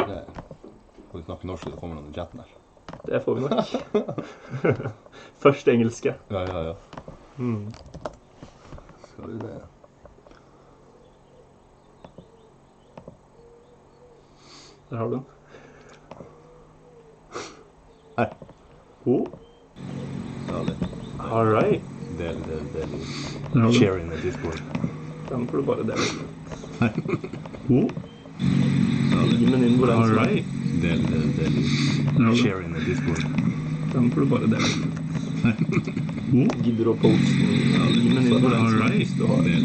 det. Får vi snakke norsk, så kommer noen i chatten her. Det får vi nok. Først engelske. Ja. Skal vi det. Der har du den. Her. Ja, det. All right. Del. Share in the Discord. Den får du bare dele. Her. Limen inn hvor den All right. Del. Share in the Discord. Den får du bare dele. Gidder å poste limen inn hvor den som hvis du har del.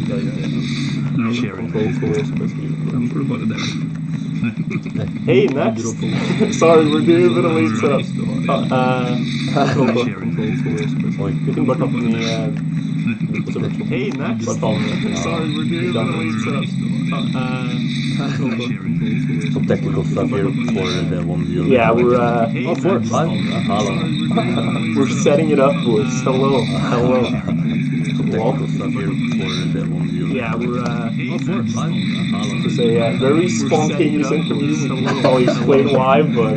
Share in the Discord. Den får du bare dele. Hey, next! Sorry, we're doing a bit of late setup. Vi kan bare ta den i... Hey, next! Sorry, we're doing a bit of late setup. Some technical stuff here for the one view. Yeah, we're... Hello. We're setting it up, boys. Hello. Some technical stuff here for the one view. Yeah, we're... It's a very spontaneous interview. I'll explain why, but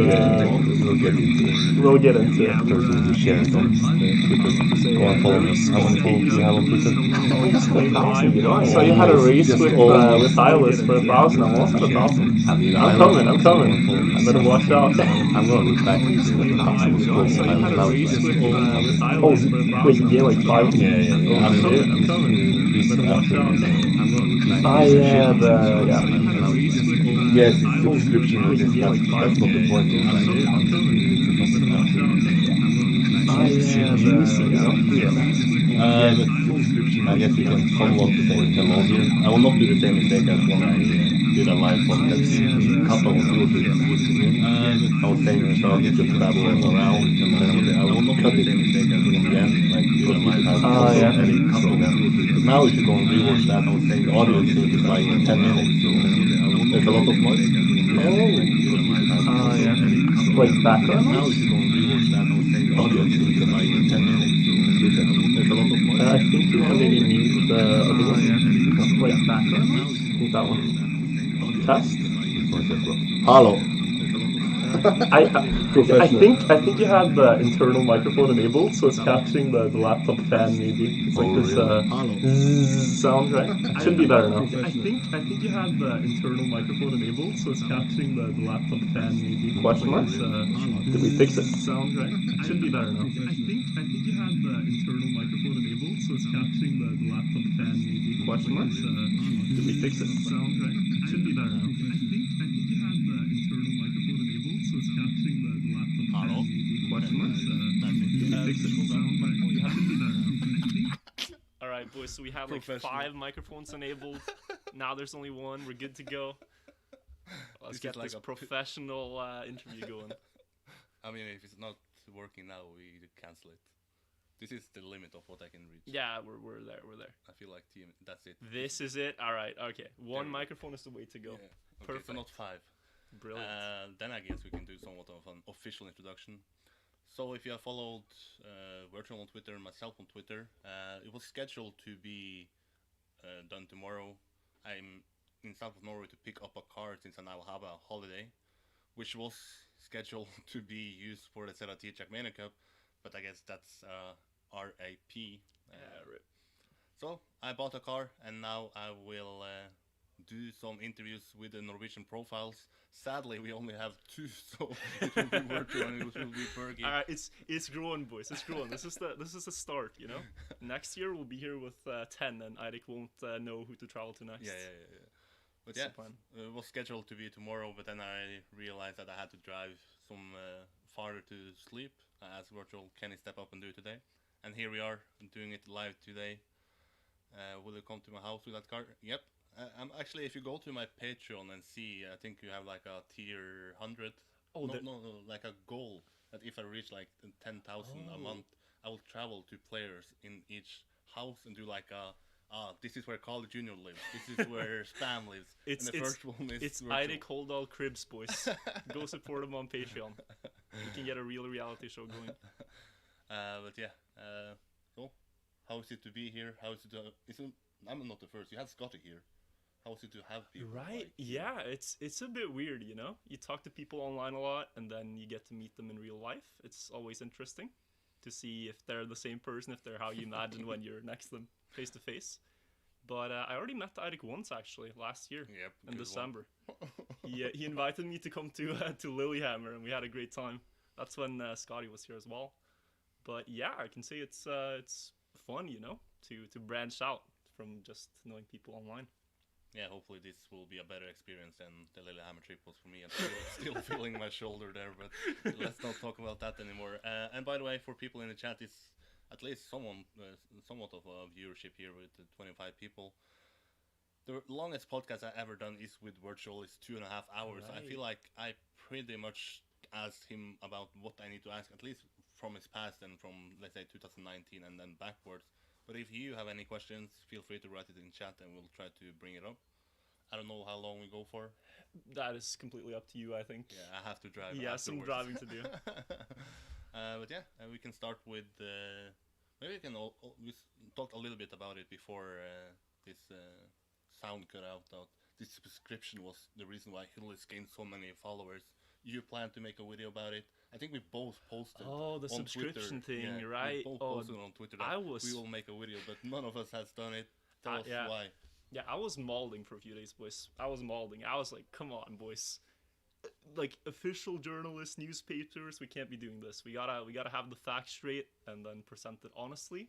we'll get into it. Person is sharing some Twitter. Go on, follow me. How many followers do you have on Twitter? So you had a race with Silas for 1,000. I'm lost for 1,000. I'm coming. I better watch out. I'm going to look back. So you had a race with Silas for 1,000. Wait, you get like 5? Yeah. I'm coming. I better watch out. Yes, it's subscription with this stuff. That's not the point. I guess you can somewhat say hello here. I will not do the same mistake as when I did a live podcast a couple of years ago. I was saying to start just travel around, and then I will not cut the same mistake as again, like do a live podcast every couple of them. But now if you go and rewatch that, I was saying the audio is like 10 minutes, so there's a lot of noise. Like background noise? Now if you go and rewatch that, I was saying the audio is like 10 minutes, so there's a lot of noise. I think you want to maybe mute the other one. Like background noise? I think that one. Test? Hello. I think you have the internal microphone enabled, so it's capturing the laptop fan maybe. It's like this sound, right? It should be better now. I think you have the internal microphone enabled, so it's capturing the laptop fan maybe. Question mark? Did we fix it? Sound, right? It should be better now. I think you have the internal microphone enabled, so it's capturing the laptop fan maybe. Question mark? Did we fix it? Sound, right? It should be better now. I think you have the internal microphone enabled, so it's capturing the laptop fan maybe. Question mark? Did we fix it? Sound, right? Oh, you have to be better now. Alright, boys, so we have like 5 microphones enabled. Now there's only 1. We're good to go. Let's get this professional interview going. I mean, if it's not working now, we cancel it. This is the limit of what I can reach. Yeah, we're there. I feel like that's it. This is it? Alright, okay. 1 microphone is the way to go. Yeah. Okay, Perfect. so not 5. Brilliant. Then I guess we can do somewhat of an official introduction. So if you have followed Wirtual on Twitter, myself on Twitter, it was scheduled to be done tomorrow. I'm in south of Norway to pick up a car since I now have a holiday, which was scheduled to be used for the Versatility Trackmania Cup, but I guess that's RAP. So I bought a car, and now I will do some interviews with the Norwegian profiles. Sadly, we only have 2, so it will be Wirtual and it will be Bergie. Alright, it's growing, boys. It's growing. This is the start, you know. Next year we'll be here with 10, and Eirik won't know who to travel to next. Yeah. But yeah, it was scheduled to be tomorrow, but then I realized that I had to drive some farther to sleep, as Wirtual Kenny step up and do today. And here we are, doing it live today. Will you come to my house with that car? Yep. I'm actually, if you go to my Patreon and see, I think you have like a tier 100. Oh, no, like a goal that if I reach like 10,000 a month, I will travel to players in each house and do like this is where Carl Jr. lives. This is where Spam lives. It's Eirik Holdal Cribs, boys. Go support him on Patreon. You can get a real reality show going. But yeah, so how is it to be here? How is it? I'm not the first. You had Scotty here. How's it to have people? Right. Like, Yeah, it's a bit weird, you know? You talk to people online a lot and then you get to meet them in real life. It's always interesting to see if they're the same person, if they're how you imagine when you're next to them face to face. But I already met Eirik once actually last year Yep, in good December. one. He invited me to come to Lilyhammer and we had a great time. That's when Scotty was here as well. But yeah, I can say it's fun, you know, to branch out from just knowing people online. Yeah, hopefully this will be a better experience than the Lillehammer trip was for me. I'm still feeling my shoulder there, but let's not talk about that anymore. And by the way, for people in the chat, it's at least somewhat of a viewership here with 25 people. The longest podcast I ever done is with Wirtual. It's 2.5 hours. I feel Right. like I pretty much asked him about what I need to ask, at least from his past and from, let's say, 2019 and then backwards. But if you have any questions, feel free to write it in chat and we'll try to bring it up. I don't know how long we go for. That is completely up to you, I think. Yeah, I have to drive. Yeah, some afterwards. driving to do. But yeah, we can start with. Maybe we can. We talked a little bit about it before this sound cut out. That this subscription was the reason why Hillis gained so many followers. You plan to make a video about it. I think we both posted. Oh, the on subscription Twitter. thing, Yeah, right? We both Oh, posted on Twitter that I was we will make a video, but none of us has done it. Tell us yeah. why. Yeah, I was mauling for a few days, boys. I was mauling. I was like, come on, boys. Like official journalists, newspapers, we can't be doing this. We gotta have the facts straight and then present it honestly.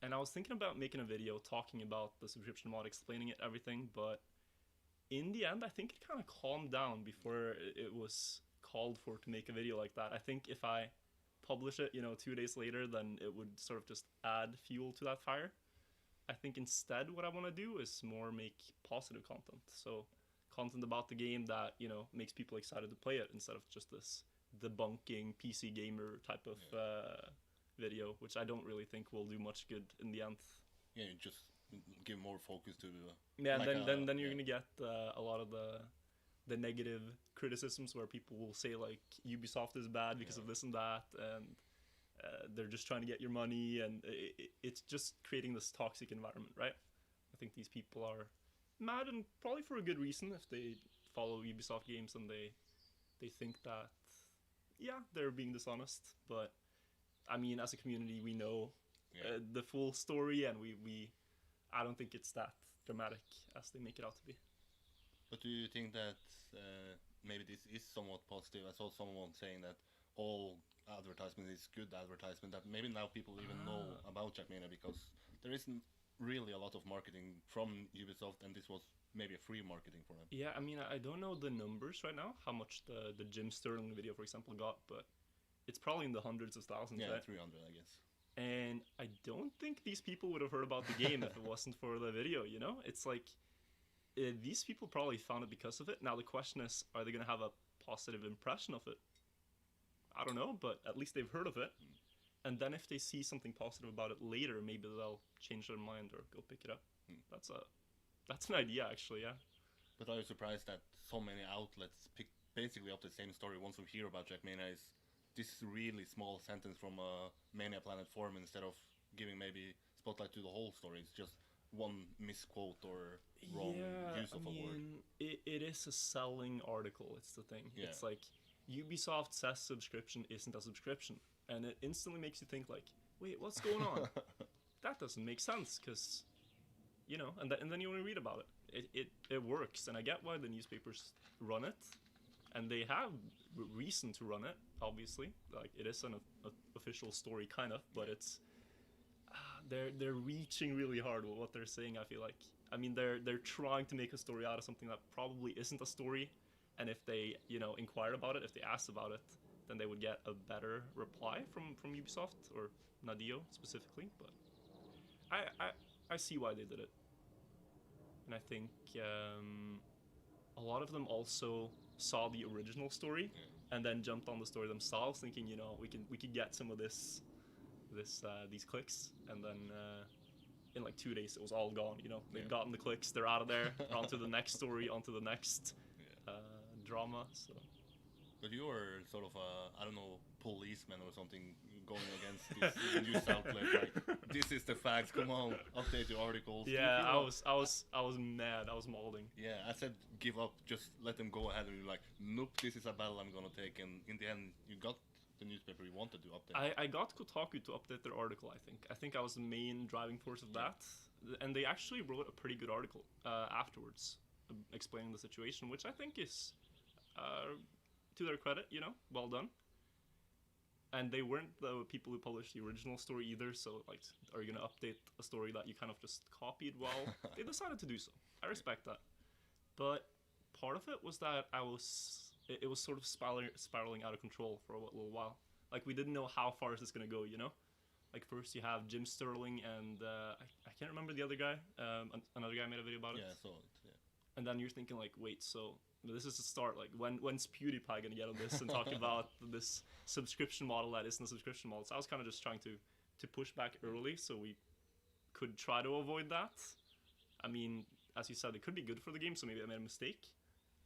And I was thinking about making a video talking about the subscription mod, explaining it, everything, but in the end, I think it kind of calmed down before it was called for to make a video like that. I think if I publish it, 2 days later, then it would sort of just add fuel to that fire. I think instead what I want to do is more make positive content. So content about the game that, makes people excited to play it instead of just this debunking PC gamer type of video, which I don't really think will do much good in the end. Yeah, you just give more focus to the. Yeah, like then you're gonna get a lot of the negative criticisms where people will say like Ubisoft is bad because of this and that, and they're just trying to get your money, and it's just creating this toxic environment, right? I think these people are mad, and probably for a good reason if they follow Ubisoft games and they think that they're being dishonest. But I mean, as a community, we know the full story, and we I don't think it's that dramatic as they make it out to be. But do you think that maybe this is somewhat positive? I saw someone saying that all advertisement is good advertisement, that maybe now people even know about Trackmania because there isn't really a lot of marketing from Ubisoft, and this was maybe a free marketing for them. Yeah, I mean, I don't know the numbers right now, how much the Jim Sterling video, for example, got, but it's probably in the hundreds of thousands, Yeah, right? 300, I guess. And I don't think these people would have heard about the game if it wasn't for the video, It's like, these people probably found it because of it. Now the question is, are they going to have a positive impression of it? I don't know, but at least they've heard of it. And then if they see something positive about it later, maybe they'll change their mind or go pick it up. That's an idea, actually, yeah. But are you surprised that so many outlets pick basically up the same story once we hear about Trackmania? Is this really small sentence from a Mania Planet forum instead of giving maybe spotlight to the whole story? It's just one misquote or wrong use of a word. It is a selling article, it's the thing. Yeah. It's like Ubisoft says subscription isn't a subscription, and it instantly makes you think like, wait, what's going on? That doesn't make sense, because and then you want to read about it. It works, and I get why the newspapers run it, and they have reason to run it, obviously. Like, it is an official story, kind of, but it's they're reaching really hard with what they're saying, I feel like. I mean, they're trying to make a story out of something that probably isn't a story, and if they inquire about it, if they ask about it, then they would get a better reply from Ubisoft or Nadio specifically. But I see why they did it, and I think a lot of them also saw the original story and then jumped on the story themselves, thinking we could get some of these clicks, and then in like 2 days it was all gone. They've gotten the clicks, they're out of there, on to the next story, on to the next drama. So. But you were sort of I don't know, policeman or something, going against this news outlet. Like, this is the facts. Come on, update your articles. Yeah, I was mad. I was molding. Yeah, I said give up. Just let them go ahead. And you're like, nope, this is a battle I'm gonna take. And in the end, you got the newspaper you wanted to update. I got Kotaku to update their article. I think I was the main driving force of that, and they actually wrote a pretty good article afterwards, explaining the situation, which I think is, to their credit, well done. And they weren't the people who published the original story either, so like, are you gonna update a story that you kind of just copied? Well, they decided to do so. I respect that. But part of it was that it was sort of spiraling out of control for a little while. Like, we didn't know how far is this gonna go, Like, first you have Jim Sterling and I can't remember the other guy. Another guy made a video about it. Yeah, I saw it. Yeah. And then you're thinking like, wait, so this is the start. Like, when's PewDiePie gonna get on this and talk about this subscription model that isn't a subscription model? So I was kind of just trying to push back early so we could try to avoid that. I mean, as you said, it could be good for the game, so maybe I made a mistake.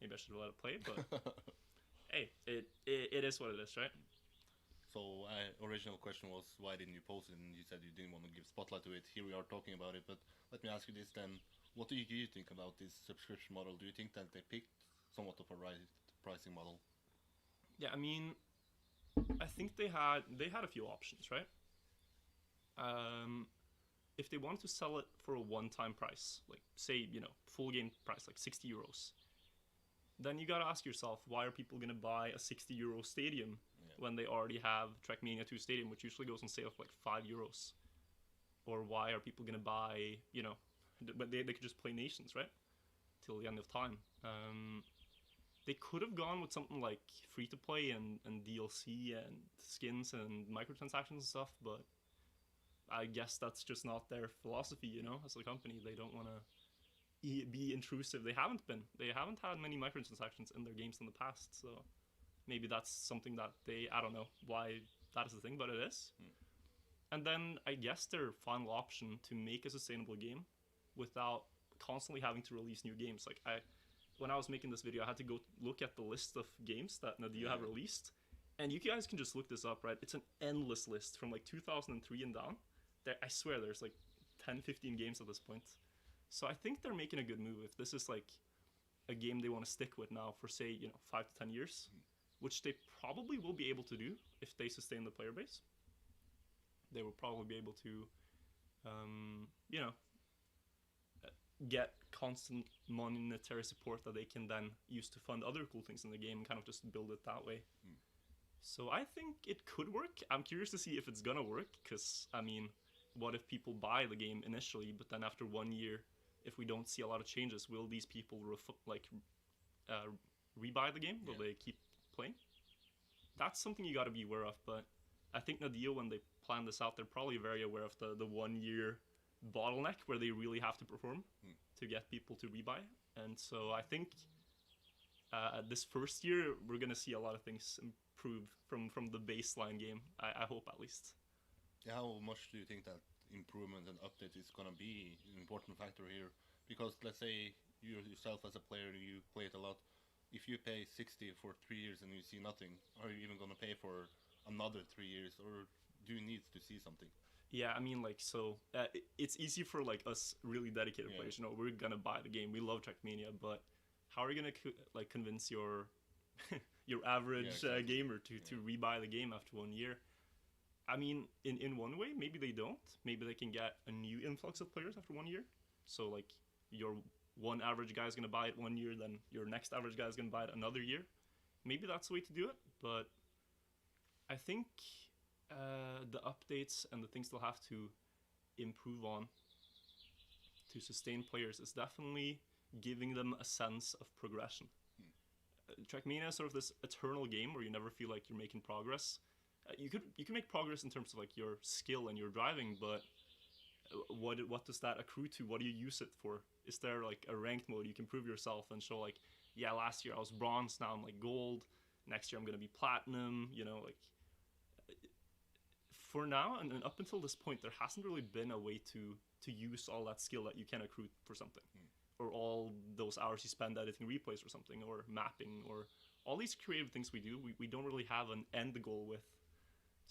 Maybe I should have let it play, but hey, it is what it is, right? So, original question was, why didn't you post it? And you said you didn't want to give spotlight to it. Here we are talking about it, but let me ask you this then. What do you think about this subscription model? Do you think that they picked somewhat of a right pricing model? Yeah, I mean, I think they had a few options, right? If they wanted to sell it for a one-time price, like, say, full game price, like 60 euros, then you gotta ask yourself, why are people gonna buy a 60 euro stadium when they already have Trackmania 2 Stadium, which usually goes on sale for like 5 euros? Or why are people gonna buy, but they could just play Nations, right? Till the end of time. They could have gone with something like free-to-play and DLC and skins and microtransactions and stuff, but I guess that's just not their philosophy, as a company. They don't want to be intrusive. They haven't had many microtransactions in their games in the past, so maybe that's something that I don't know why that is the thing, but it is. And then I guess their final option to make a sustainable game without constantly having to release new games. Like, when I was making this video, I had to go look at the list of games that Nadia have released, and you guys can just look this up, right? It's an endless list from like 2003 and down. I swear there's like 10-15 games at this point. So I think they're making a good move. If this is like a game they want to stick with now for, say, 5 to 10 years, which they probably will be able to do if they sustain the player base. They will probably be able to, get constant monetary support that they can then use to fund other cool things in the game and kind of just build it that way. So I think it could work. I'm curious to see if it's gonna work, because, I mean, what if people buy the game initially, but then after 1 year, if we don't see a lot of changes, will these people rebuy the game? Will they keep playing? That's something you got to be aware of. But I think Nadia, when they plan this out, they're probably very aware of the 1 year bottleneck where they really have to perform to get people to rebuy. And so I think this first year we're gonna see a lot of things improve from the baseline game. I hope, at least. Yeah, how much do you think that improvement and update is gonna be an important factor here? Because let's say you yourself as a player, you play it a lot. If you pay 60 for 3 years and you see nothing, are you even gonna pay for another 3 years, or do you need to see something? Yeah, I mean, like, so it's easy for like us really dedicated players. We're gonna buy the game. We love Trackmania, but how are you gonna convince your your average gamer to rebuy the game after 1 year? I mean, in one way, maybe they don't. Maybe they can get a new influx of players after 1 year. So, like, your one average guy is going to buy it 1 year, then your next average guy is going to buy it another year. Maybe that's the way to do it, but I think the updates and the things they'll have to improve on to sustain players is definitely giving them a sense of progression. Trackmania is sort of this eternal game where you never feel like you're making progress. You can make progress in terms of like your skill and your driving, but what does that accrue to? What do you use it for? Is there like a ranked mode you can prove yourself and show like, yeah, last year I was bronze, now I'm like gold, next year I'm gonna be platinum, like for now and up until this point there hasn't really been a way to use all that skill that you can accrue for something. Or all those hours you spend editing replays or something, or mapping, or all these creative things we do, we don't really have an end goal with.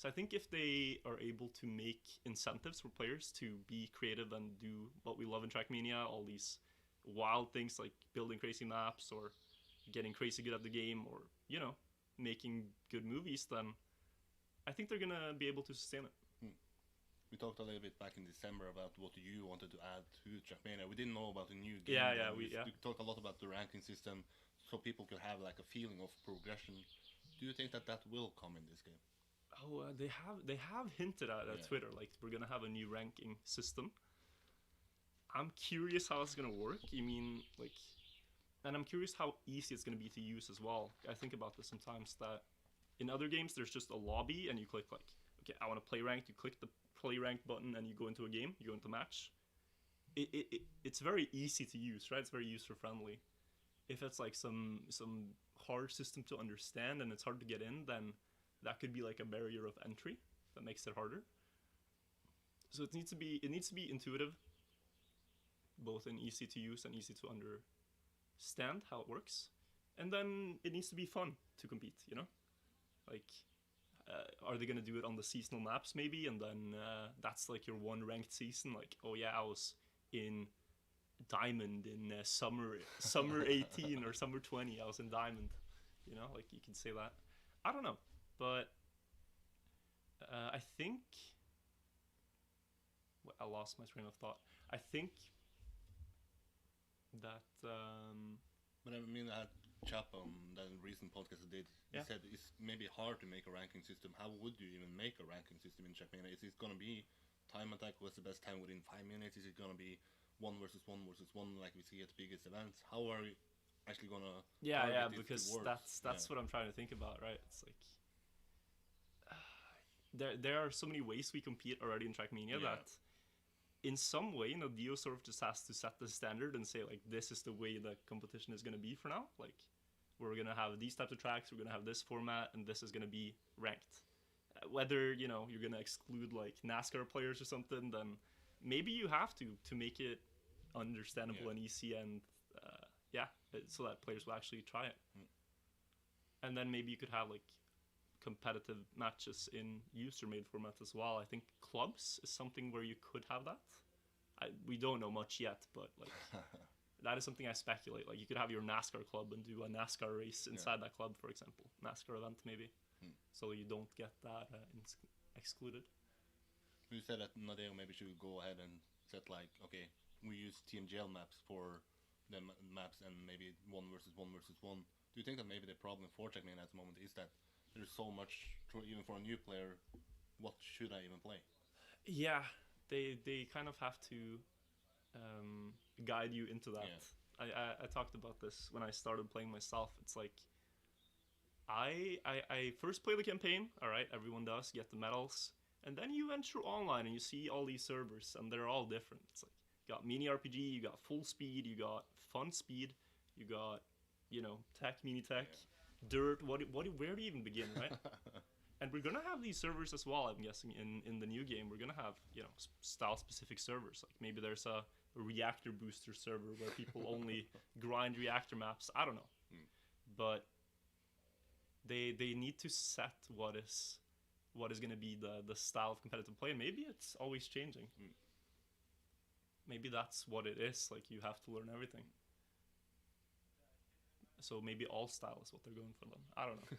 So I think if they are able to make incentives for players to be creative and do what we love in Trackmania, all these wild things like building crazy maps or getting crazy good at the game, or making good movies, then I think they're gonna be able to sustain it. We talked a little bit back in December about what you wanted to add to Trackmania. We didn't know about the new game. We talked a lot about the ranking system, so people could have like a feeling of progression. Do you think that will come in this game? Oh, they have hinted at Twitter, like we're gonna have a new ranking system. I'm curious how it's gonna work. You mean like, and I'm curious how easy it's gonna be to use as well. I think about this sometimes, that in other games there's just a lobby and you click like, okay, I want to play ranked. You click the play ranked button and you go into a game. You go into a match. It's very easy to use, right? It's very user friendly. If it's like some hard system to understand and it's hard to get in, then that could be like a barrier of entry that makes it harder. So it needs to be intuitive, both in easy to use and easy to understand how it works. And then it needs to be fun to compete, like are they gonna do it on the seasonal maps maybe, and then that's like your one ranked season, like, oh yeah, I was in Diamond in summer 18 or summer 20, I was in Diamond, like you can say that. I don't know, but I think I lost my train of thought. I think that but I mean, I had Chap on that recent podcast I did. He said it's maybe hard to make a ranking system. How would you even make a ranking system in Trackmania? Is it going to be time attack? What's the best time within 5 minutes? Is it going to be 1 versus 1 versus 1 like we see at the biggest events? How are we actually going to because that's what I'm trying to think about, right? It's like there are so many ways we compete already in Trackmania that in some way, Dio sort of just has to set the standard and say, like, this is the way the competition is going to be for now. Like, we're going to have these types of tracks, we're going to have this format, and this is going to be ranked. Whether, you're going to exclude, like, NASCAR players or something, then maybe you have to make it understandable and easy and, so that players will actually try it. And then maybe you could have, like, competitive matches in user-made formats as well. I think clubs is something where you could have that. We don't know much yet, but like that is something I speculate. Like you could have your NASCAR club and do a NASCAR race inside that club, for example, NASCAR event maybe, so you don't get that excluded. You said that Nadeo maybe should go ahead and set like, okay, we use TMGL maps for the maps and maybe 1 versus 1 versus 1. Do you think that maybe the problem for Trackmania at the moment is that there's so much, even for a new player, what should I even play? Yeah, they kind of have to guide you into that. I talked about this when I started playing myself. It's like I first play the campaign, alright, everyone does, get the medals, and then you enter online and you see all these servers and they're all different. It's like you got mini RPG, you got full speed, you got fun speed, you got, tech, mini tech, dirt, where do you even begin, right? And we're gonna have these servers as well, I'm guessing, in the new game. We're gonna have, style specific servers. Like maybe there's a reactor booster server where people only grind reactor maps. I don't know. But they need to set what is gonna be the style of competitive play, and maybe it's always changing. Maybe that's what it is, like you have to learn everything. So maybe all style is what they're going for then. I don't know.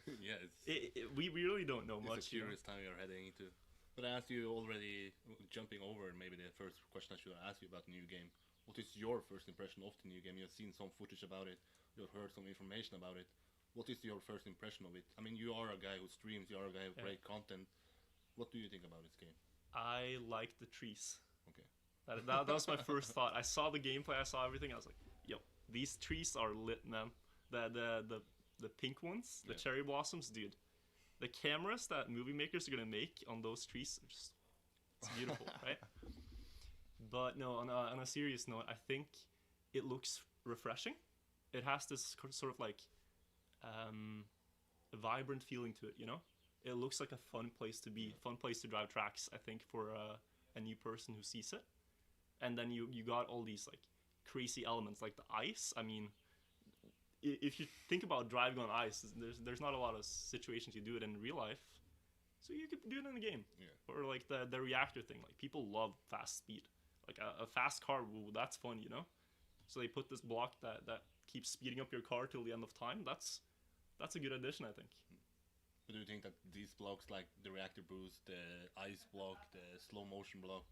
We really don't know much. It's a curious time you're heading into. But I asked you already, jumping over maybe the first question I should ask you about the new game. What is your first impression of the new game? You've seen some footage about it. You've heard some information about it. What is your first impression of it? I mean, you are a guy who streams. You are a guy who creates content. What do you think about this game? I like the trees. Okay. That was my first thought. I saw the gameplay. I saw everything. I was like, yo, these trees are lit, man. The pink ones, the cherry blossoms, dude. The cameras that movie makers are gonna make on those trees are just, it's beautiful, right? But no, on a serious note, I think it looks refreshing. It has this sort of like vibrant feeling to it, It looks like a fun place to be, fun place to drive tracks, I think, for a new person who sees it. And then you got all these like crazy elements, like the ice. I mean, if you think about driving on ice, there's not a lot of situations you do it in real life. So you could do it in the game. Yeah. Or like the reactor thing. Like people love fast speed. Like a fast car, ooh, that's fun, you know. So they put this block that keeps speeding up your car till the end of time. That's a good addition, I think. But do you think that these blocks, like the reactor boost, the ice block, the slow motion block,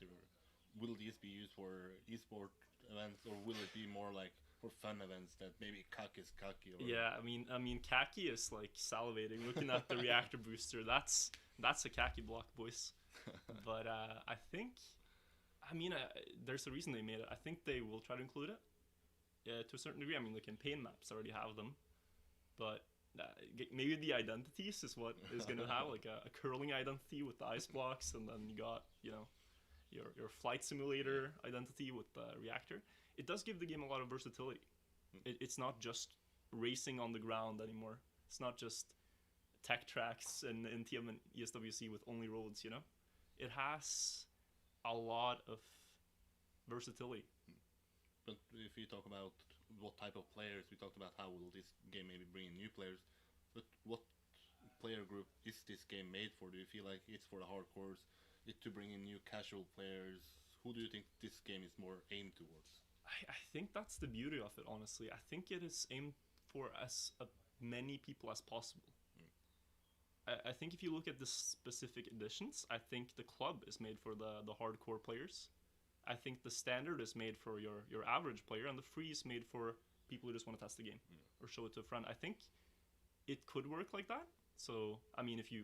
will these be used for esport events, or will it be more like for fun events that maybe Kaki is Kaki? Or... Yeah, I mean, Kaki is like salivating looking at the reactor booster. That's a Kaki block, boys. But I think, there's a reason they made it. I think they will try to include it to a certain degree. I mean, the campaign maps already have them, but maybe the identities is what is going to have like a curling identity with the ice blocks, and then you got your flight simulator identity with the reactor. It does give the game a lot of versatility. It's not just racing on the ground anymore. It's not just tech tracks in TM and ESWC with only roads, you know? It has a lot of versatility. But if you talk about what type of players, we talked about how will this game maybe bring in new players, but what player group is this game made for? Do you feel like it's for the hardcores, it to bring in new casual players? Who do you think this game is more aimed towards? I think that's the beauty of it, honestly. I think it is aimed for as many people as possible. I think if you look at the specific editions, I think the club is made for the hardcore players. I think the standard is made for your average player, and the free is made for people who just want to test the game or show it to a friend. I think it could work like that. So if you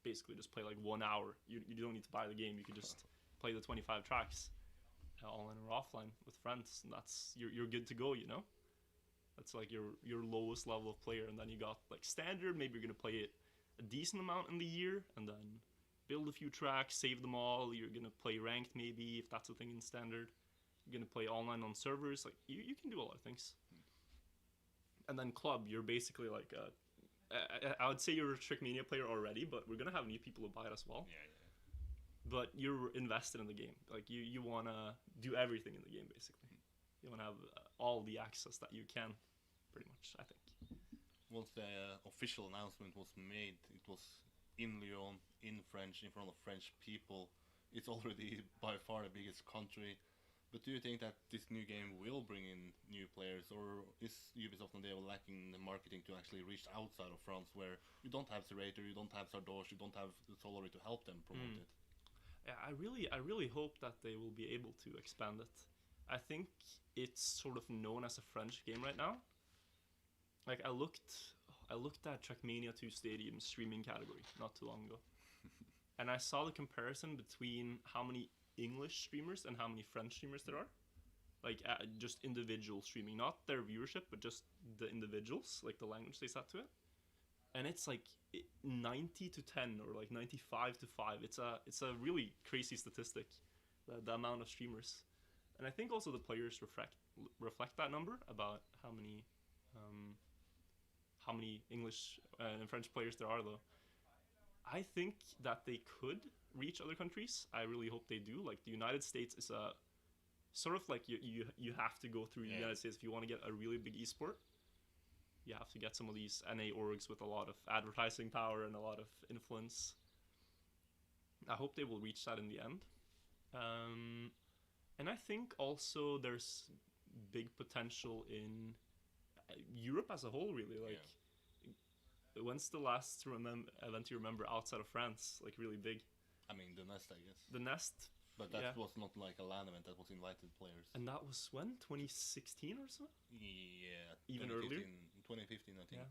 basically just play like 1 hour, you don't need to buy the game. You could just play the 25 tracks, online or offline with friends, and that's you're good to go. You know, that's like your lowest level of player, and then you got like standard. Maybe you're gonna play it a decent amount in the year, and then build a few tracks, save them all. You're gonna play ranked maybe if that's a thing in standard. You're gonna play online on servers. Like you can do a lot of things. And then club, you're basically like I would say you're a Trackmania player already, but we're gonna have new people who buy it as well. Yeah. But you're invested in the game. Like you wanna do everything in the game basically. You wanna have all the access that you can, pretty much. I think. Once the official announcement was made, it was in Lyon, in French, in front of French people. It's already by far the biggest country. But do you think that this new game will bring in new players, or is Ubisoft and they lacking the marketing to actually reach outside of France, where you don't have Serrator, you don't have Sardoche, you don't have Solary to help them promote it? Yeah, I really hope that they will be able to expand it. I think it's sort of known as a French game right now. Like I looked at Trackmania 2 Stadium streaming category not too long ago, and I saw the comparison between how many English streamers and how many French streamers there are. Like just individual streaming, not their viewership, but just the individuals, like the language they set to it. And it's like 90 to 10 or like 95 to 5. It's a really crazy statistic, the amount of streamers. And I think also the players reflect that number about how many English and French players there are, though. I think that they could reach other countries. I really hope they do. Like the United States is a sort of like you have to go through the United States if you want to get a really big esport. You have to get some of these NA orgs with a lot of advertising power and a lot of influence. I hope they will reach that in the end. And I think also there's big potential in Europe as a whole, really. Like, when's the last event you remember outside of France, like really big? I mean, the Nest, I guess. The Nest. But that was not like a LAN event, that was invited players. And that was when? 2016 or so? Yeah. Even earlier? 2015, I think.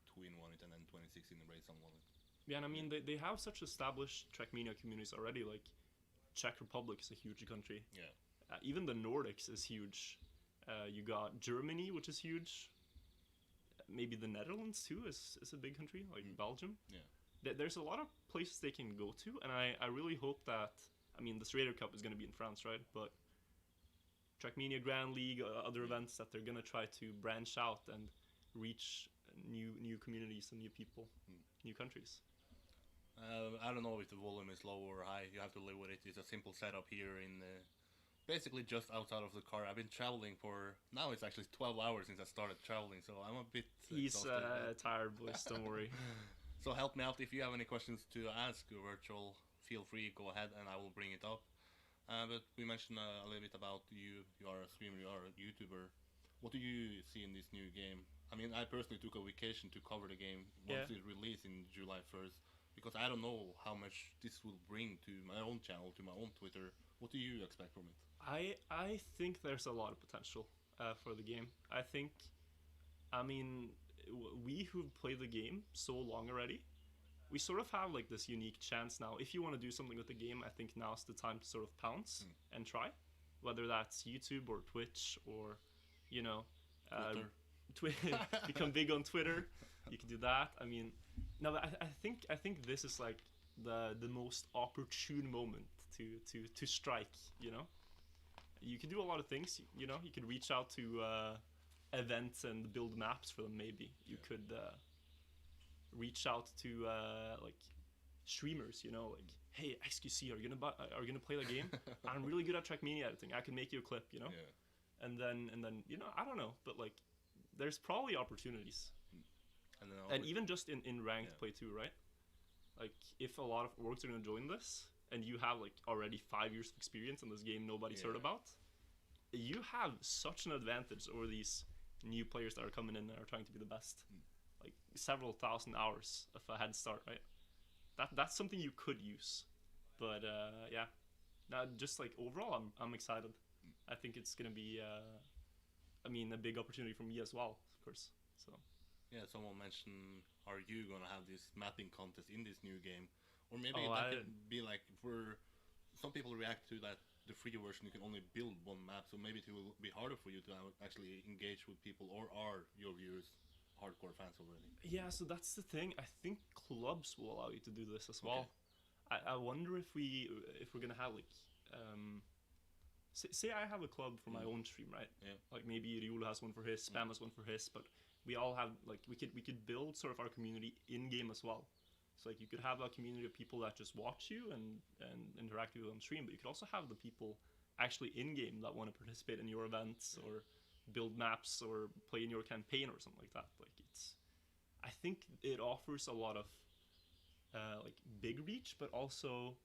Twin won it, and then 2016 the Rayson won it. Yeah, and I mean, they have such established Trackmania communities already. Like, Czech Republic is a huge country. Yeah. Even the Nordics is huge. You got Germany, which is huge. Maybe the Netherlands too is a big country, like Belgium. Yeah. There's a lot of places they can go to, and I really hope that. I mean, the Serrator Cup is going to be in France, right? But Trackmania Grand League, other events that they're going to try to branch out and reach new communities and new people, new countries. I don't know if the volume is low or high. You have to live with it. It's a simple setup here in basically just outside of the car. I've been traveling for now. It's actually 12 hours since I started traveling, so I'm a bit. He's tired, boys. Don't worry. So help me out if you have any questions to ask Virtual. Feel free, go ahead, and I will bring it up. But we mentioned a little bit about you. You are a streamer, you are a YouTuber. What do you see in this new game? I mean, I personally took a vacation to cover the game once Yeah. it released in July 1st because I don't know how much this will bring to my own channel, to my own Twitter. What do you expect from it? I think there's a lot of potential for the game. I mean, we who've played the game so long already, we sort of have like this unique chance now. If you want to do something with the game, I think now's the time to sort of pounce and try, whether that's YouTube or Twitch or, you know, Twitter. become big on Twitter. You can do that. I mean, no, but I think this is like the most opportune moment to strike. You know, you can do a lot of things. You know, you could reach out to events and build maps for them. Maybe you could reach out to like streamers. You know, like, hey, XQC, are you gonna play the game? I'm really good at Trackmania editing. I can make you a clip. You know, and then you know, I don't know, but like, there's probably opportunities. And even just in ranked play too, right? Like, if a lot of orgs are gonna join this, and you have like already 5 years of experience in this game nobody's heard about, you have such an advantage over these new players that are coming in and are trying to be the best. Like several thousand hours of a head start, right? That's something you could use, but yeah. Now, just like overall, I'm excited. I think it's gonna be, I mean, a big opportunity for me as well, of course. So. Yeah, someone mentioned, are you gonna have this mapping contest in this new game? Or maybe Oh, that could be like, for some people react to that the free version you can only build one map, so maybe it will be harder for you to actually engage with people, or are your viewers hardcore fans already? Yeah, so that's the thing. I think clubs will allow you to do this as well. I wonder if we're gonna have like say I have a club for my own stream, right? Yeah. Like maybe Riolo has one for his, Spam has one for his, but we all have like we could build sort of our community in game as well. So like you could have a community of people that just watch you and interact with you on stream, but you could also have the people actually in game that want to participate in your events or build maps or play in your campaign or something like that. Like I think it offers a lot of like big reach, but also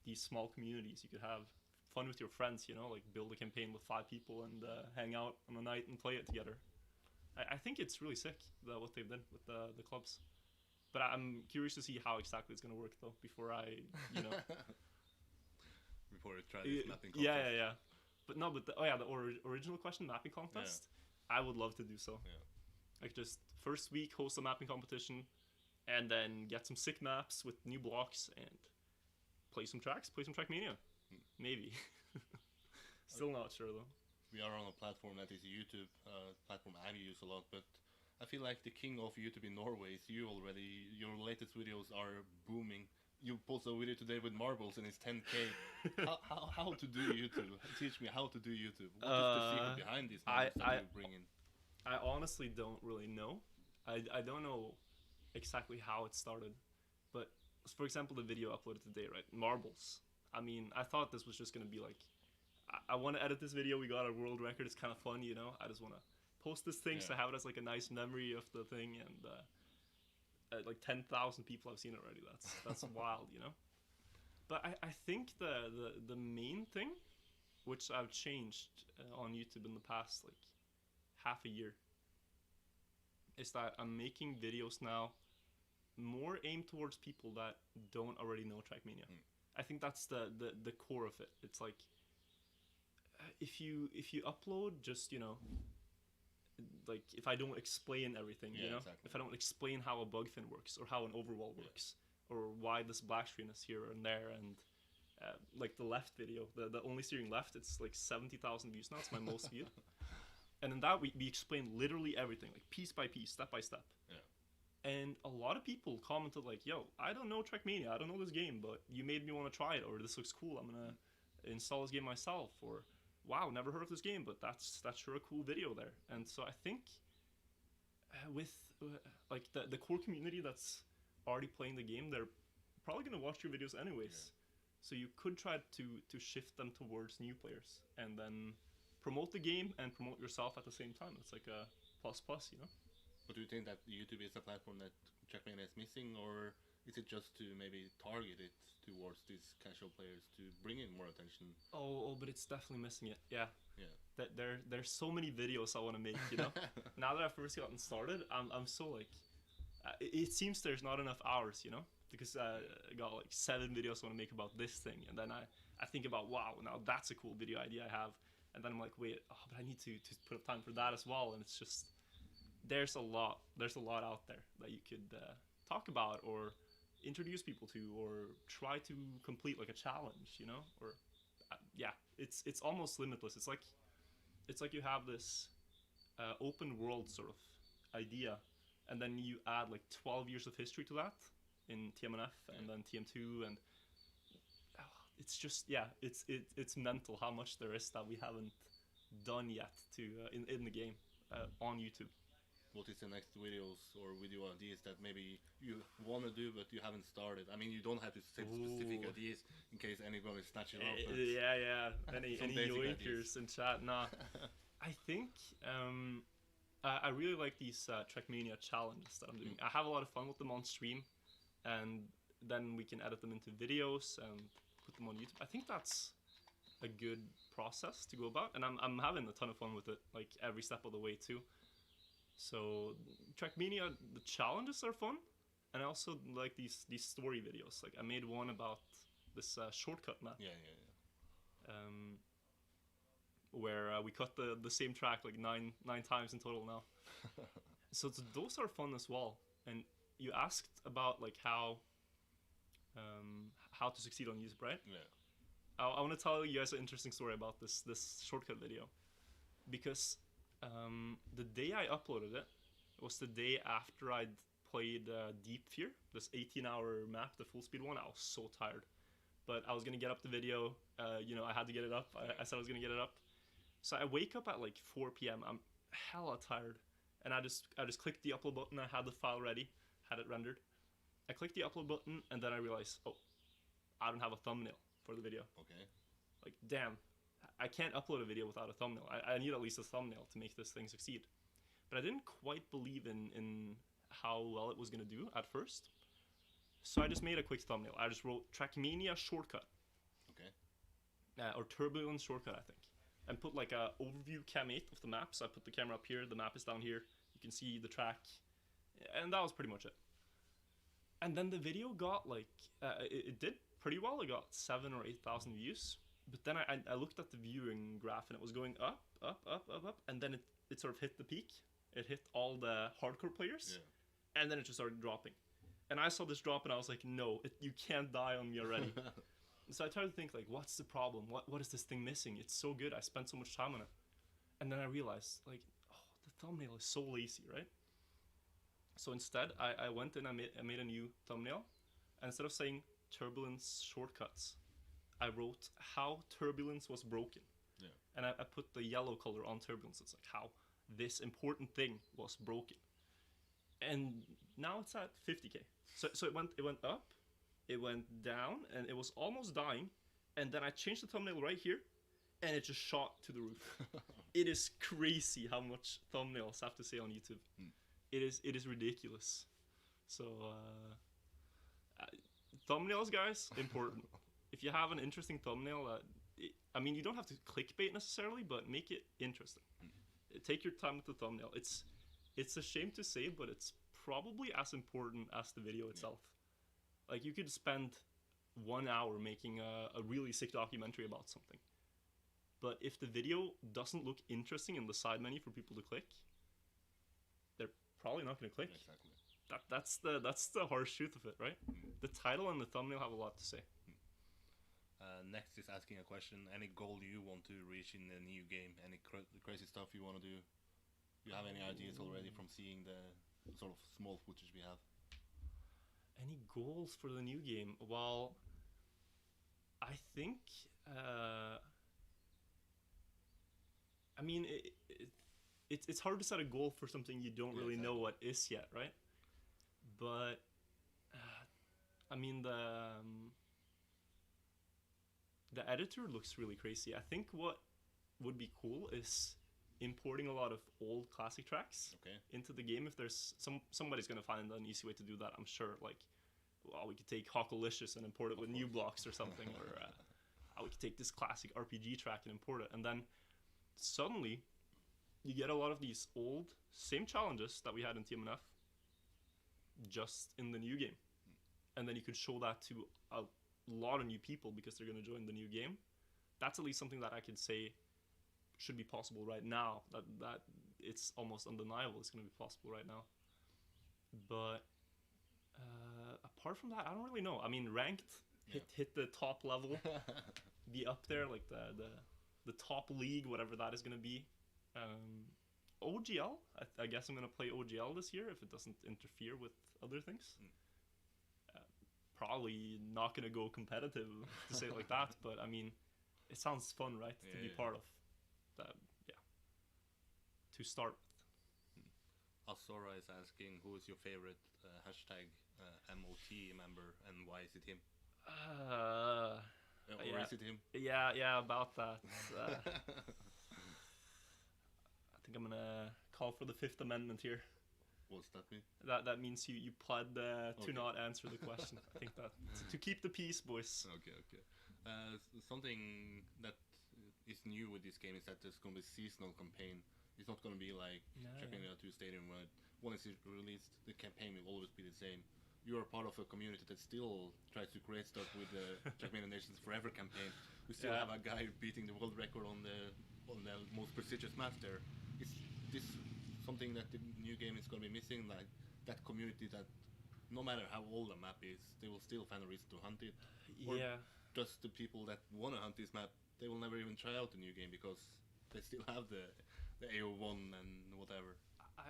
these small communities. You could have fun with your friends, you know, like build a campaign with 5 people and hang out on a night and play it together. I think it's really sick what they've done with the clubs. But I'm curious to see how exactly it's going to work, though, before I, you know... before I try this mapping contest. Yeah. But no, but the original question, mapping contest, I would love to do so. Yeah. Like, just first week, host a mapping competition, and then get some sick maps with new blocks, and play some Trackmania. Maybe. Still not sure, though. We are on a platform that is YouTube, platform I use a lot, but I feel like the king of YouTube in Norway is you already. Your latest videos are booming. You posted a video today with marbles and it's 10K. how to do YouTube? Teach me how to do YouTube. What is the secret behind these numbers that you bring in? I honestly don't really know. I don't know exactly how it started. But, for example, the video uploaded today, right? Marbles. I mean, I thought this was just going to be like, I want to edit this video, we got a world record, it's kind of fun, you know? I just want to post this thing so I have it as like a nice memory of the thing, and like 10,000 people have seen it already. That's wild, you know? But I think the main thing, which I've changed on YouTube in the past like half a year, is that I'm making videos now more aimed towards people that don't already know Trackmania. I think that's the core of it. It's like, if you upload just, you know, like if I don't explain everything, you know, if I don't explain how a bug fin works or how an overwall works or why this black screen is here and there, and like the left video, the only steering left, it's like 70,000 views now. It's my most viewed. And in that we explain literally everything, like piece by piece, step by step. And a lot of people commented like, yo, I don't know Trackmania, I don't know this game, but you made me want to try it, or this looks cool, I'm gonna install this game myself, or wow, never heard of this game, but that's sure a cool video there. And so I think with like the core community that's already playing the game, they're probably gonna watch your videos anyways. So you could try to shift them towards new players and then promote the game and promote yourself at the same time. It's like a plus, you know? But do you think that YouTube is a platform that Trackmania is missing, or is it just to maybe target it towards these casual players to bring in more attention? But it's definitely missing it. Yeah. Yeah. That there's so many videos I want to make. You know. Now that I've first gotten started, I'm so like, it seems there's not enough hours. You know, because I got like 7 videos I want to make about this thing, and then I think about, wow, now that's a cool video idea I have, and then I'm like, wait, but I need to put up time for that as well, and it's just there's a lot out there that you could talk about or introduce people to or try to complete like a challenge, you know, or yeah, it's almost limitless. It's like you have this open world sort of idea, and then you add like 12 years of history to that in TMNF and then TM2, and it's just, yeah, it's mental how much there is that we haven't done yet to in the game on YouTube. What is the next videos or video ideas that maybe you want to do but you haven't started? I mean, you don't have to set specific ideas in case anyone is snatching up. Yeah. Any yoinkers ideas in chat? Nah. I think I really like these Trackmania challenges that I'm doing. I have a lot of fun with them on stream, and then we can edit them into videos and put them on YouTube. I think that's a good process to go about, and I'm having a ton of fun with it, like every step of the way too. So Trackmania, the challenges are fun, and I also like these story videos. Like I made one about this shortcut map. Yeah. Where we cut the same track like nine times in total now. So those are fun as well. And you asked about like how to succeed on YouTube, right? Yeah. I want to tell you guys an interesting story about this shortcut video, because the day I uploaded it was the day after I'd played Deep Fear, this 18-hour map, the full speed one. I was so tired, but I was gonna get up the video. I had to get it up. I said I was gonna get it up. So I wake up at like 4 p.m. I'm hella tired, and I just clicked the upload button. I had the file ready, had it rendered. I clicked the upload button, and then I realized, oh, I don't have a thumbnail for the video. Okay. Like, damn, I can't upload a video without a thumbnail. I need at least a thumbnail to make this thing succeed. But I didn't quite believe in how well it was gonna do at first. So I just made a quick thumbnail. I just wrote Trackmania shortcut. Okay. Or turbulence shortcut, I think. And put like a overview cam 8 of the map. So I put the camera up here, the map is down here. You can see the track. And that was pretty much it. And then the video got like, it did pretty well. It got 7,000 or 8,000 views. But then I looked at the viewing graph, and it was going up, and then it sort of hit the peak. It hit all the hardcore players, and then it just started dropping. And I saw this drop, and I was like, no, you can't die on me already. So I tried to think, like, what's the problem? What is this thing missing? It's so good. I spent so much time on it. And then I realized, like, oh, the thumbnail is so lazy, right? So instead, I went in, I made a new thumbnail, and instead of saying turbulence shortcuts, I wrote how turbulence was broken. Yeah. And I put the yellow color on turbulence. It's like how this important thing was broken. And now it's at 50K. So it went up, it went down, and it was almost dying. And then I changed the thumbnail right here, and it just shot to the roof. It is crazy how much thumbnails have to say on YouTube. It is ridiculous. So thumbnails, guys, important. If you have an interesting thumbnail, you don't have to clickbait necessarily, but make it interesting. Take your time with the thumbnail. It's a shame to say, but it's probably as important as the video itself. Like, you could spend 1 hour making a really sick documentary about something, but if the video doesn't look interesting in the side menu for people to click, they're probably not going to click. Exactly. That's the harsh truth of it, right? The title and the thumbnail have a lot to say. Next is asking a question. Any goal you want to reach in the new game? Any crazy stuff you want to do? You have any ideas already from seeing the sort of small footage we have? Any goals for the new game? Well, I think it's hard to set a goal for something you don't really know what is yet, right? But the editor looks really crazy. I think what would be cool is importing a lot of old classic tracks Okay. into the game. If there's somebody's gonna find an easy way to do that, I'm sure. Like, well, we could take Localization and import it with new blocks or something, or we could take this classic RPG track and import it, and then suddenly you get a lot of these old same challenges that we had in TMNF just in the new game, and then you could show that to a lot of new people because they're going to join the new game. That's at least something that I could say should be possible right now. That it's almost undeniable it's going to be possible right now. But apart from that, I don't really know. I mean, ranked, hit the top level, be up there, like the top league, whatever that is going to be. OGL, I guess I'm going to play OGL this year if it doesn't interfere with other things. Probably not going to go competitive, to say it like that, but I mean, it sounds fun, right? To be part of that, to start with. Asora is asking, who is your favorite hashtag MOT member, and why is it him? Or is it him? Yeah, about that. I think I'm gonna call for the Fifth Amendment here. What's that mean? That means you pled to not answer the question. I think that to keep the peace, boys. Okay. Something that is new with this game is that there's going to be seasonal campaign. It's not going to be like Trackmania 2 Stadium where once it's released, the campaign will always be the same. You are part of a community that still tries to create stuff with the Trackmania Nations Forever campaign. We still have a guy beating the world record on the most prestigious map there. Is this something that the new game is going to be missing? Like that community that no matter how old a map is, they will still find a reason to hunt it. Or just the people that want to hunt this map, they will never even try out the new game because they still have the AO1 and whatever.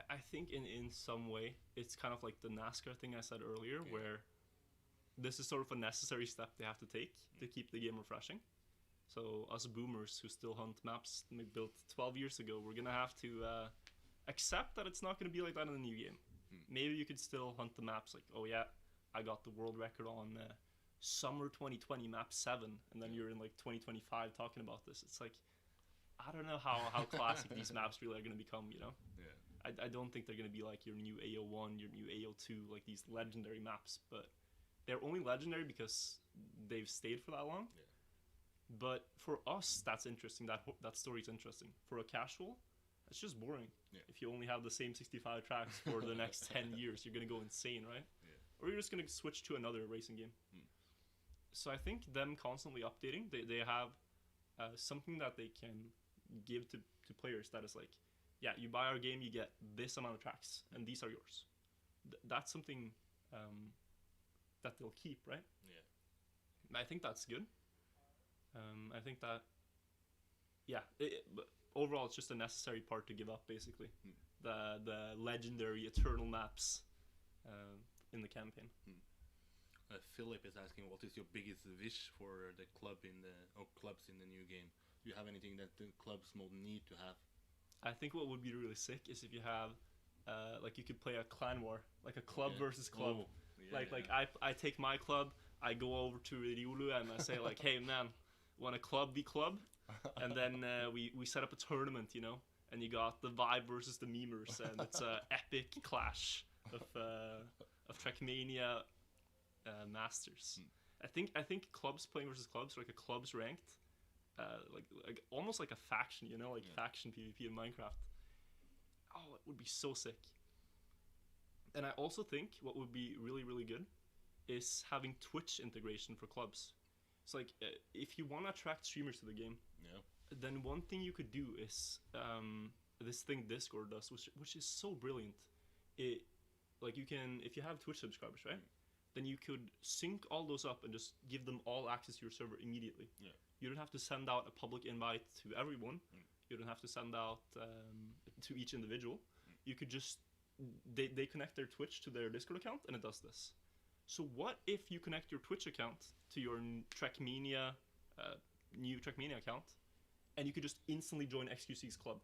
I think in some way it's kind of like the NASCAR thing I said earlier, where this is sort of a necessary step they have to take to keep the game refreshing. So us boomers who still hunt maps built 12 years ago, we're gonna have to accept that it's not gonna be like that in the new game. Maybe you could still hunt the maps like, oh yeah, I got the world record on summer 2020 map 7, and then you're in like 2025 talking about this. It's like, I don't know how classic these maps really are gonna become, you know? I don't think they're going to be like your new AO1, your new AO2, like these legendary maps, but they're only legendary because they've stayed for that long. But for us, that's interesting. That story's interesting. For a casual, it's just boring. If you only have the same 65 tracks for the next 10 years, you're going to go insane, right? Or you're just going to switch to another racing game. So I think them constantly updating, they have something that they can give to players that is like, yeah, you buy our game, you get this amount of tracks, and these are yours. That's something that they'll keep, right? I think that's good. I think that, but overall, it's just a necessary part to give up, basically. The legendary eternal maps in the campaign. Philip is asking, what is your biggest wish for the clubs in the new game? Do you have anything that the clubs will need to have? I think what would be really sick is if you have, like you could play a clan war, like a club versus club. I take my club, I go over to Riolu and I say like, hey man, want a club v club? And then we set up a tournament, you know, and you got the Vibe versus the Memers, and it's a epic clash of Trackmania masters. I think clubs playing versus clubs, like a clubs ranked. Like almost like a faction, you know, like faction PvP in Minecraft. Oh, it would be so sick. And I also think what would be really, really good is having Twitch integration for clubs. It's like if you want to attract streamers to the game, then one thing you could do is this thing Discord does, which is so brilliant. Like you can, if you have Twitch subscribers, right? Then you could sync all those up and just give them all access to your server immediately. You don't have to send out a public invite to everyone. You don't have to send out to each individual. You could just, they connect their Twitch to their Discord account and it does this. So what if you connect your Twitch account to your Trackmania, new Trackmania account, and you could just instantly join XQC's club?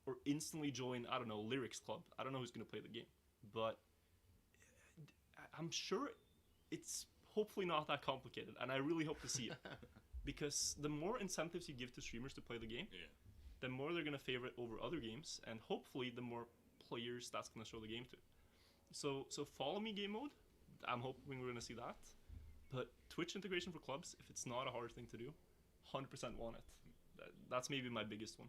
Or instantly join, I don't know, Lyrics club. I don't know who's going to play the game. But I'm sure it's hopefully not that complicated, and I really hope to see it. Because the more incentives you give to streamers to play the game, the more they're going to favor it over other games, and hopefully the more players that's going to show the game to. So follow me game mode, I'm hoping we're going to see that. But Twitch integration for clubs, if it's not a hard thing to do, 100% want it. That's maybe my biggest one.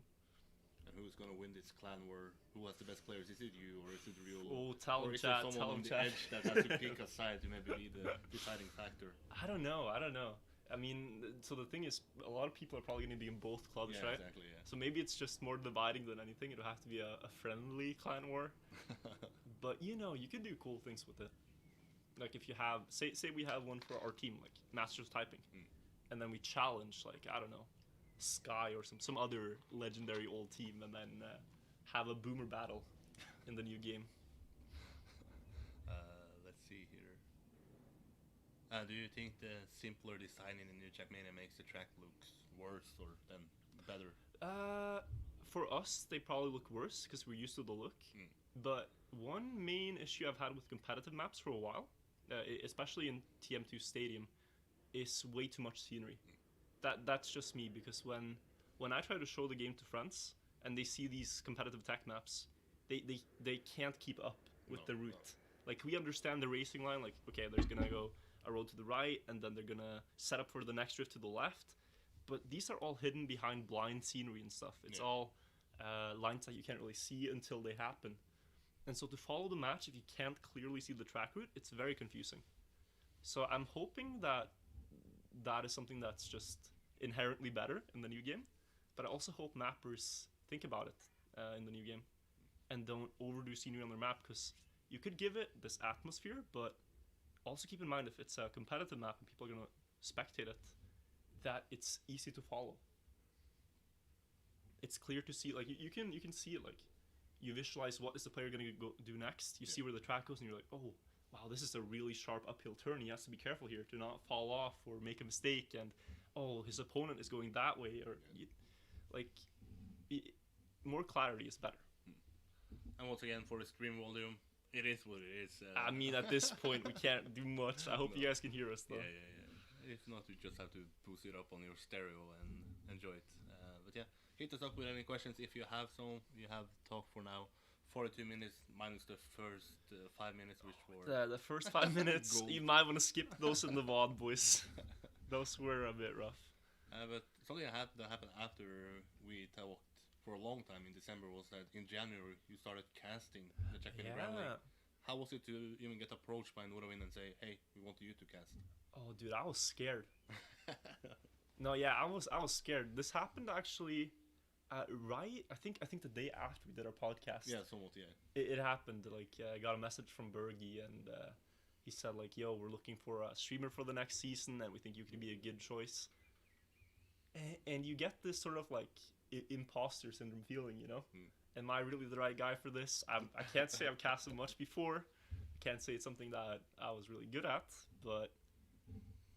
And who's gonna win this clan war? Who has the best players? Is it you or is it real? Oh, tell or him is chat, there someone tell on him the chat. edge that has to pick a side to maybe be the deciding factor? I don't know. I mean, so the thing is, a lot of people are probably going to be in both clubs, Yeah, right? exactly. Yeah. So maybe it's just more dividing than anything. It'll have to be a friendly clan war. But you know, you can do cool things with it. Like if you have, say we have one for our team, like Masters Typing, and then we challenge, like, I don't know, Sky or some other legendary old team, and then have a boomer battle in the new game. Let's see here. Do you think the simpler design in the new Trackmania makes the track looks worse or then better? For us, they probably look worse because we're used to the look. But one main issue I've had with competitive maps for a while, especially in TM2 Stadium, is way too much scenery. That's just me, because when I try to show the game to friends and they see these competitive tech maps, they can't keep up with the route. Like, we understand the racing line, like, okay, there's gonna go a road to the right, and then they're gonna set up for the next drift to the left. But these are all hidden behind blind scenery and stuff. It's all lines that you can't really see until they happen. And so to follow the match, if you can't clearly see the track route, it's very confusing. So I'm hoping that is something that's just inherently better in the new game. But I also hope mappers think about it in the new game and don't overdo scenery on their map, because you could give it this atmosphere, but also keep in mind, if it's a competitive map and people are going to spectate it, that it's easy to follow. It's clear to see, like, you can see it, like, you visualize what is the player going to go do next. You see where the track goes, and you're like, oh, wow, this is a really sharp uphill turn. He has to be careful here to not fall off or make a mistake. And oh, his opponent is going that way, or more clarity is better. And once again, for the stream volume, it is what it is. I mean, at this point, we can't do much. I hope you guys can hear us, though. Yeah. If not, you just have to boost it up on your stereo and enjoy it. But yeah, hit us up with any questions if you have some. You have talk for now. 42 minutes minus the first 5 minutes, which were... The first 5 minutes, you might want to skip those in the VOD, boys. Those were a bit rough. But something that happened after we talked for a long time in December was that in January you started casting the Trackmania Grand League. How was it to even get approached by Nordavind and say, hey, we want you to cast? Oh, dude, I was scared. No, yeah, I was scared. This happened actually... right, I think the day after we did our podcast. Yeah, somewhat, yeah. It happened. Like, I got a message from Bergie, and he said, like, yo, we're looking for a streamer for the next season, and we think you could be a good choice. And you get this sort of, like, imposter syndrome feeling, you know? Am I really the right guy for this? I can't say I've casted much before. I can't say it's something that I was really good at, but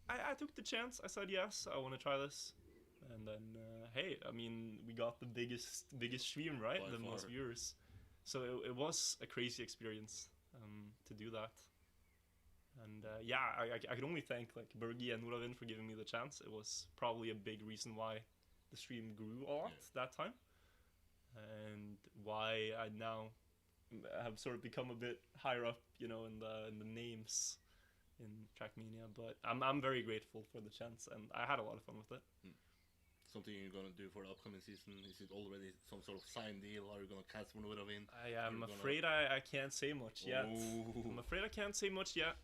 I took the chance. I said, yes, I want to try this. And then, hey, I mean, we got the biggest stream, right? By the far. most viewers. So it was a crazy experience to do that. And yeah, I can only thank like Bergie and Nordavind for giving me the chance. It was probably a big reason why the stream grew a lot that time, and why I now have sort of become a bit higher up, you know, in the names in Trackmania. But I'm very grateful for the chance, and I had a lot of fun with it. Something you're gonna do for the upcoming season? Is it already some sort of signed deal? Are you gonna cast for Nordavind? I'm afraid I can't say much yet. I'm afraid I can't say much yet.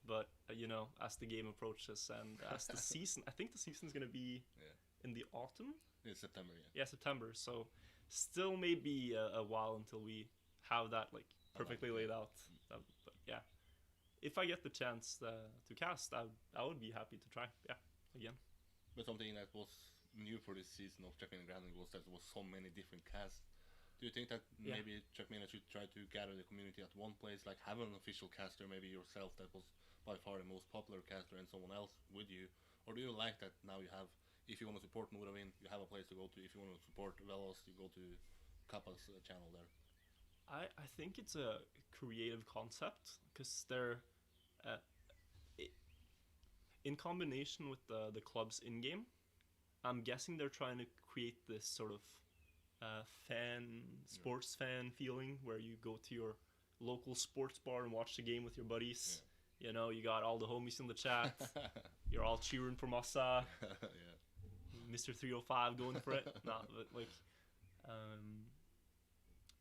But you know, as the game approaches and as the season, I think the season's gonna be in the autumn. In September, yeah. Yeah, September. So still maybe a while until we have that like perfectly laid out. But yeah, if I get the chance to cast, I would be happy to try. Yeah, again. But something that was new for this season of Trackmania Grand League was that there was so many different casts. Do you think that maybe Trackmania should try to gather the community at one place, like have an official caster, maybe yourself, that was by far the most popular caster, and someone else with you? Or do you like that now you have, if you want to support Nordavind, you have a place to go to. If you want to support Velos, you go to Kappa's channel there. I think it's a creative concept, because they're in combination with the clubs in game. I'm guessing they're trying to create this sort of sports fan feeling where you go to your local sports bar and watch the game with your buddies. You know, you got all the homies in the chat. You're all cheering for Massa. Mr. 305 going for it. Nah, but like,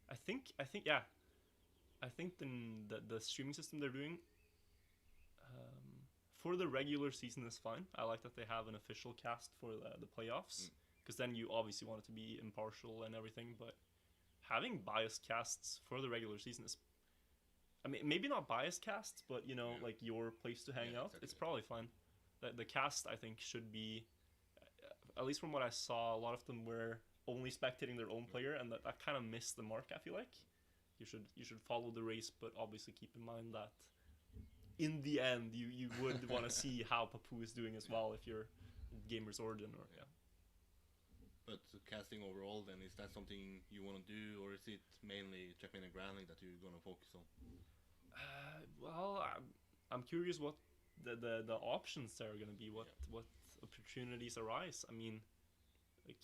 I think yeah. I think the streaming system they're doing for the regular season is fine. I like that they have an official cast for the playoffs, because then you obviously want it to be impartial and everything. But having biased casts for the regular season is, I mean, maybe not biased casts, but you know, like your place to hang out. Exactly. It's probably fine. The cast, I think, should be, at least from what I saw, a lot of them were only spectating their own player, and that kind of missed the mark. I feel like you should follow the race, but obviously keep in mind that in the end you would want to see how Papu is doing as well if you're Gamers Origin or But casting overall, then, is that something you want to do, or is it mainly Trackmania and Grand League that you're gonna focus on? Well, I'm curious what the options there are gonna be. What opportunities arise? I mean, like,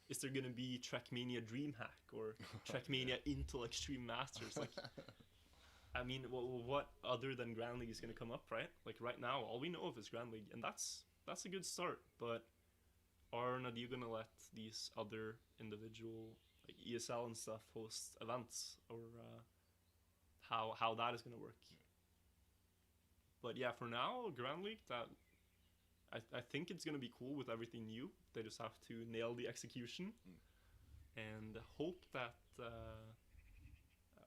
is there gonna be Trackmania DreamHack or Trackmania Intel Extreme Masters? Like, I mean, what other than Grand League is gonna come up, right? Like right now, all we know of is Grand League, and that's a good start. But are you gonna let these other individual like ESL and stuff host events, or how that is gonna work? But yeah, for now, Grand League, that I think it's gonna be cool with everything new. They just have to nail the execution and hope that,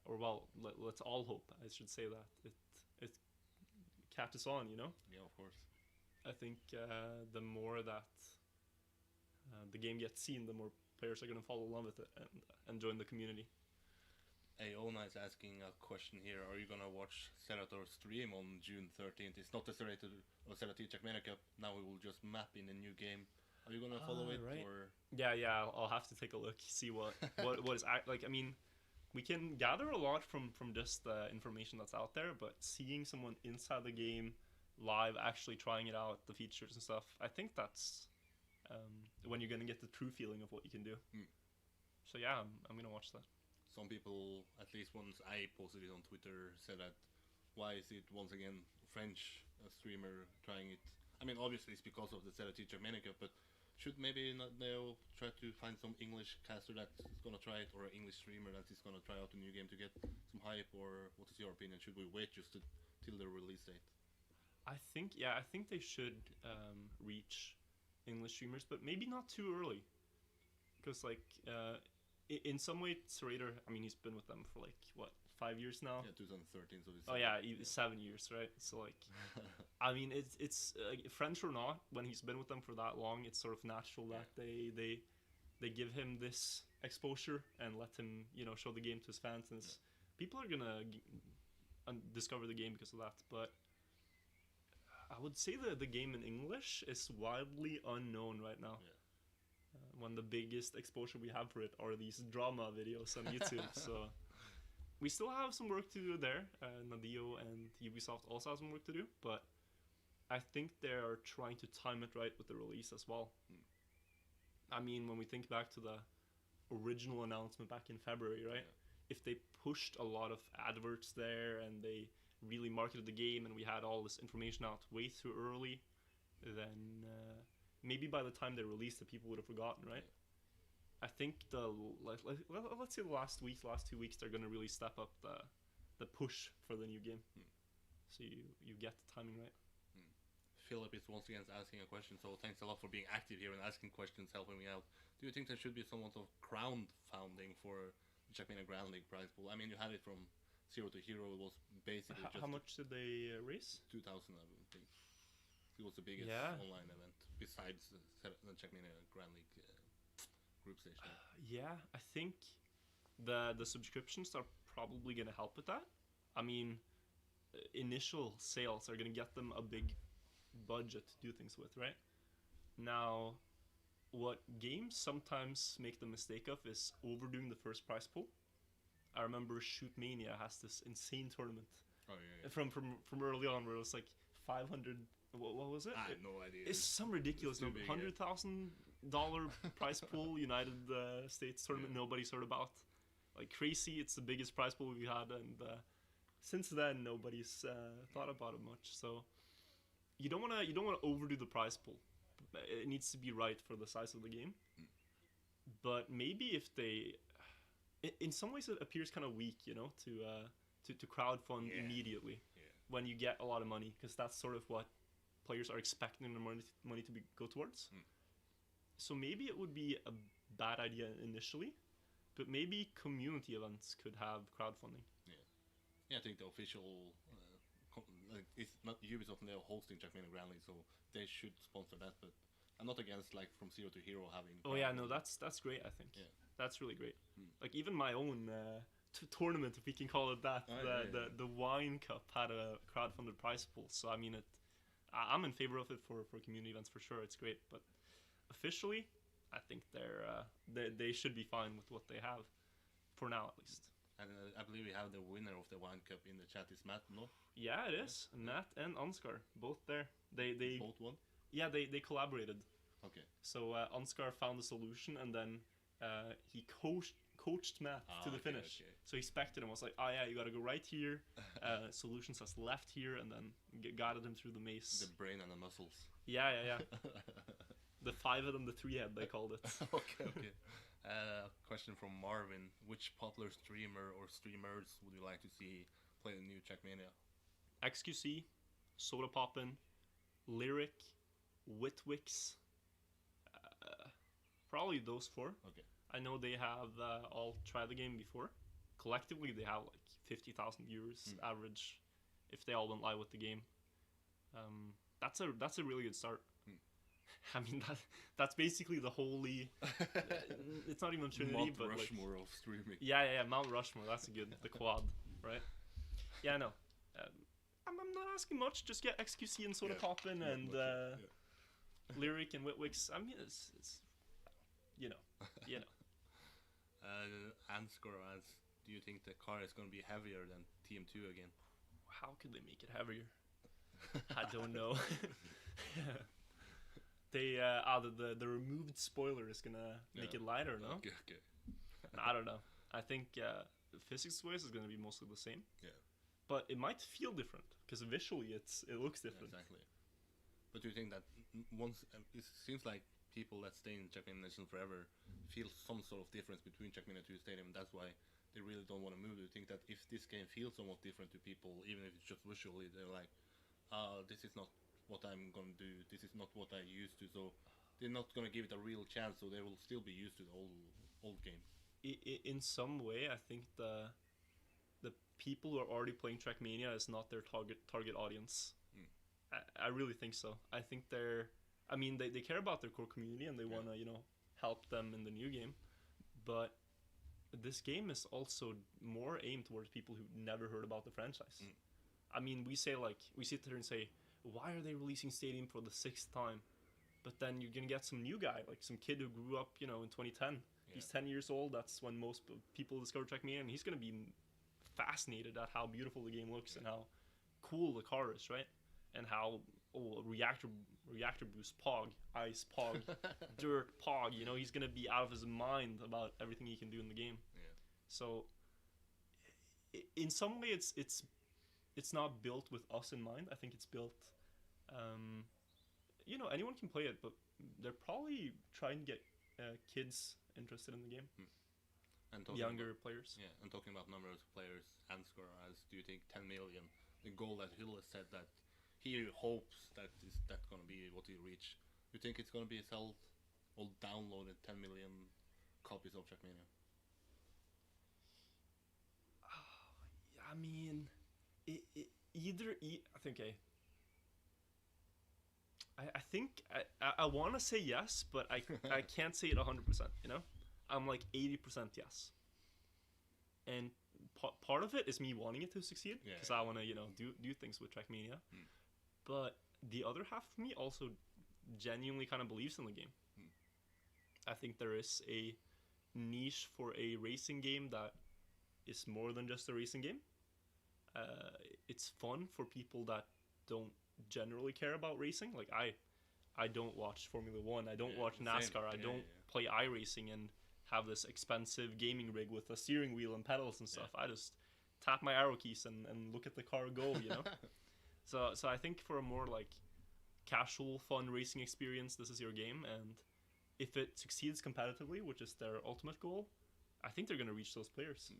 or well, let's all hope. I should say that it catches on. You know. Yeah, of course. I think the more that the game gets seen, the more players are gonna fall in love with it and join the community. Hey, Ona is asking a question here. Are you gonna watch Serator stream on June 13th? It's not the Serator Trackmania Cup. Now we will just map in the new game. Are you gonna follow it? Right. Or? Yeah, I'll have to take a look, see what is like. I mean, we can gather a lot from just the information that's out there, but seeing someone inside the game live, actually trying it out, the features and stuff, I think that's when you're gonna get the true feeling of what you can do. So yeah, I'm gonna watch that. Some people, at least once I posted it on Twitter, said that why is it once again French streamer trying it? I mean, obviously it's because of the Versatility Trackmania Cup, but should maybe not they'll try to find some English caster that's gonna try it, or an English streamer that is gonna try out the new game to get some hype? Or what is your opinion? Should we wait just till the release date? I think they should reach English streamers, but maybe not too early, because like. In some way, Serator, I mean, he's been with them for like, what, 5 years now? Yeah, 2013, so it's 7 years, right? So like, I mean, it's French or not, when he's been with them for that long, it's sort of natural that they give him this exposure and let him, you know, show the game to his fans, and people are gonna discover the game because of that. But I would say that the game in English is widely unknown right now. One of the biggest exposure we have for it are these drama videos on YouTube. So we still have some work to do there. Nadio and Ubisoft also have some work to do, but I think they are trying to time it right with the release as well. I mean, when we think back to the original announcement back in February, right? If they pushed a lot of adverts there and they really marketed the game and we had all this information out way too early, then maybe by the time they released it, people would have forgotten, right? I think let's say the last 2 weeks, they're gonna really step up the push for the new game, so you get the timing right. Philip is once again asking a question, so thanks a lot for being active here and asking questions, helping me out. Do you think there should be somewhat of crowdfunding for the Trackmania Grand League prize pool? I mean, you had it from zero to hero. It was basically just how much did they raise? 2,000, I think. It was the biggest online event besides the Trackmania Grand League group stage. Yeah, I think the subscriptions are probably going to help with that. I mean, initial sales are going to get them a big budget to do things with, right? Now, what games sometimes make the mistake of is overdoing the first prize pool. I remember Shootmania has this insane tournament from early on where it was like 500. What was it? I have no idea. It's some ridiculous number, 100,000 prize pool United States tournament nobody's heard about. Like crazy, it's the biggest prize pool we had, and since then nobody's thought about it much. So you don't wanna overdo the prize pool. It needs to be right for the size of the game. But maybe if they, in some ways, it appears kind of weak, you know, to crowdfund immediately when you get a lot of money, because that's sort of what players are expecting their money to go towards. So maybe it would be a bad idea initially, but maybe community events could have crowdfunding. Yeah, I think the official, like, it's not Ubisoft, and they're hosting Trackmania Grand League, so they should sponsor that. But I'm not against, like, From Zero to Hero having. Oh yeah, no, that's great. I think that's really great. Like even my own tournament, if we can call it that, the Wine Cup had a crowdfunded prize pool. So I mean, I'm in favor of it for community events for sure. It's great, but officially, I think they should be fine with what they have for now, at least. And I believe we have the winner of the Wine Cup in the chat is Matt, no? Yeah, it is. Matt and Ansgar, both there. They both won? Yeah, they collaborated. Okay. So Ansgar found the solution, and then he coached Matt to the finish. Okay. So he spected and was like, "Oh yeah, you gotta go right here. Solution says left here," and then guided him through the maze. The brain and the muscles. Yeah. The 5-head and the 3-head, they called it. Okay. Question from Marvin: which popular streamer or streamers would you like to see play the new Trackmania? XQC, Soda Poppin', Lyric, Witwix. Probably those 4. Okay. I know they have all tried the game before. Collectively, they have like 50,000 viewers average if they all went live with the game. That's a really good start. I mean, that's basically the holy. It's not even Trinity, Mount but Rushmore like, of streaming. Yeah, Mount Rushmore. That's a good. The quad, right? Yeah, no. I'm not asking much. Just get XQC and Soda Poppin' and Lyric and Witwix. I mean, it's you know. Ansgar asks, do you think the car is going to be heavier than TM2 again? How could they make it heavier? I don't know. They the removed spoiler is gonna make it lighter, no? Okay. I don't know. I think physics-wise is gonna be mostly the same. Yeah. But it might feel different because visually it looks different. Yeah, exactly. But do you think that once it seems like people that stay in Trackmania Nation forever feel some sort of difference between Trackmania 2 Stadium, and that's why they really don't want to move? Do you think that if this game feels somewhat different to people, even if it's just visually, they're like, this is not what I'm gonna do, this is not what I used to, so they're not gonna give it a real chance, so they will still be used to the old game? In some way, I think the people who are already playing Trackmania is not their target audience. I really think so. I think they care about their core community and they want to help them in the new game, but this game is also more aimed towards people who never heard about the franchise. I mean, we sit there and say, why are they releasing Stadium for the 6th time? But then you're gonna get some new guy, like some kid who grew up in 2010. He's 10 years old. That's when most people discover Trackmania, and he's gonna be fascinated at how beautiful the game looks and how cool the car is, right? And how reactor boost, pog, ice, pog, dirt, pog. He's gonna be out of his mind about everything he can do in the game. Yeah. So, in some way, it's not built with us in mind. I think it's built. Anyone can play it, but they're probably trying to get kids interested in the game. And younger players. Yeah, and talking about numbers of players, Ansgar asks, do you think 10 million, the goal that Hill has said that he hopes that's going to be what he reach? Do you think it's going to be sold or downloaded 10 million copies of Trackmania? I mean, I think I want to say yes, but I can't say it 100%. I'm like 80% yes. And part of it is me wanting it to succeed because I want to do things with Trackmania. But the other half of me also genuinely kind of believes in the game. I think there is a niche for a racing game that is more than just a racing game. It's fun for people that don't generally care about racing. Like I don't watch Formula 1, I don't watch same. NASCAR, I Yeah, don't play iRacing and have this expensive gaming rig with a steering wheel and pedals and stuff. I just tap my arrow keys and look at the car go, you know? So I think for a more like casual, fun racing experience, this is your game, and if it succeeds competitively, which is their ultimate goal, I think they're going to reach those players.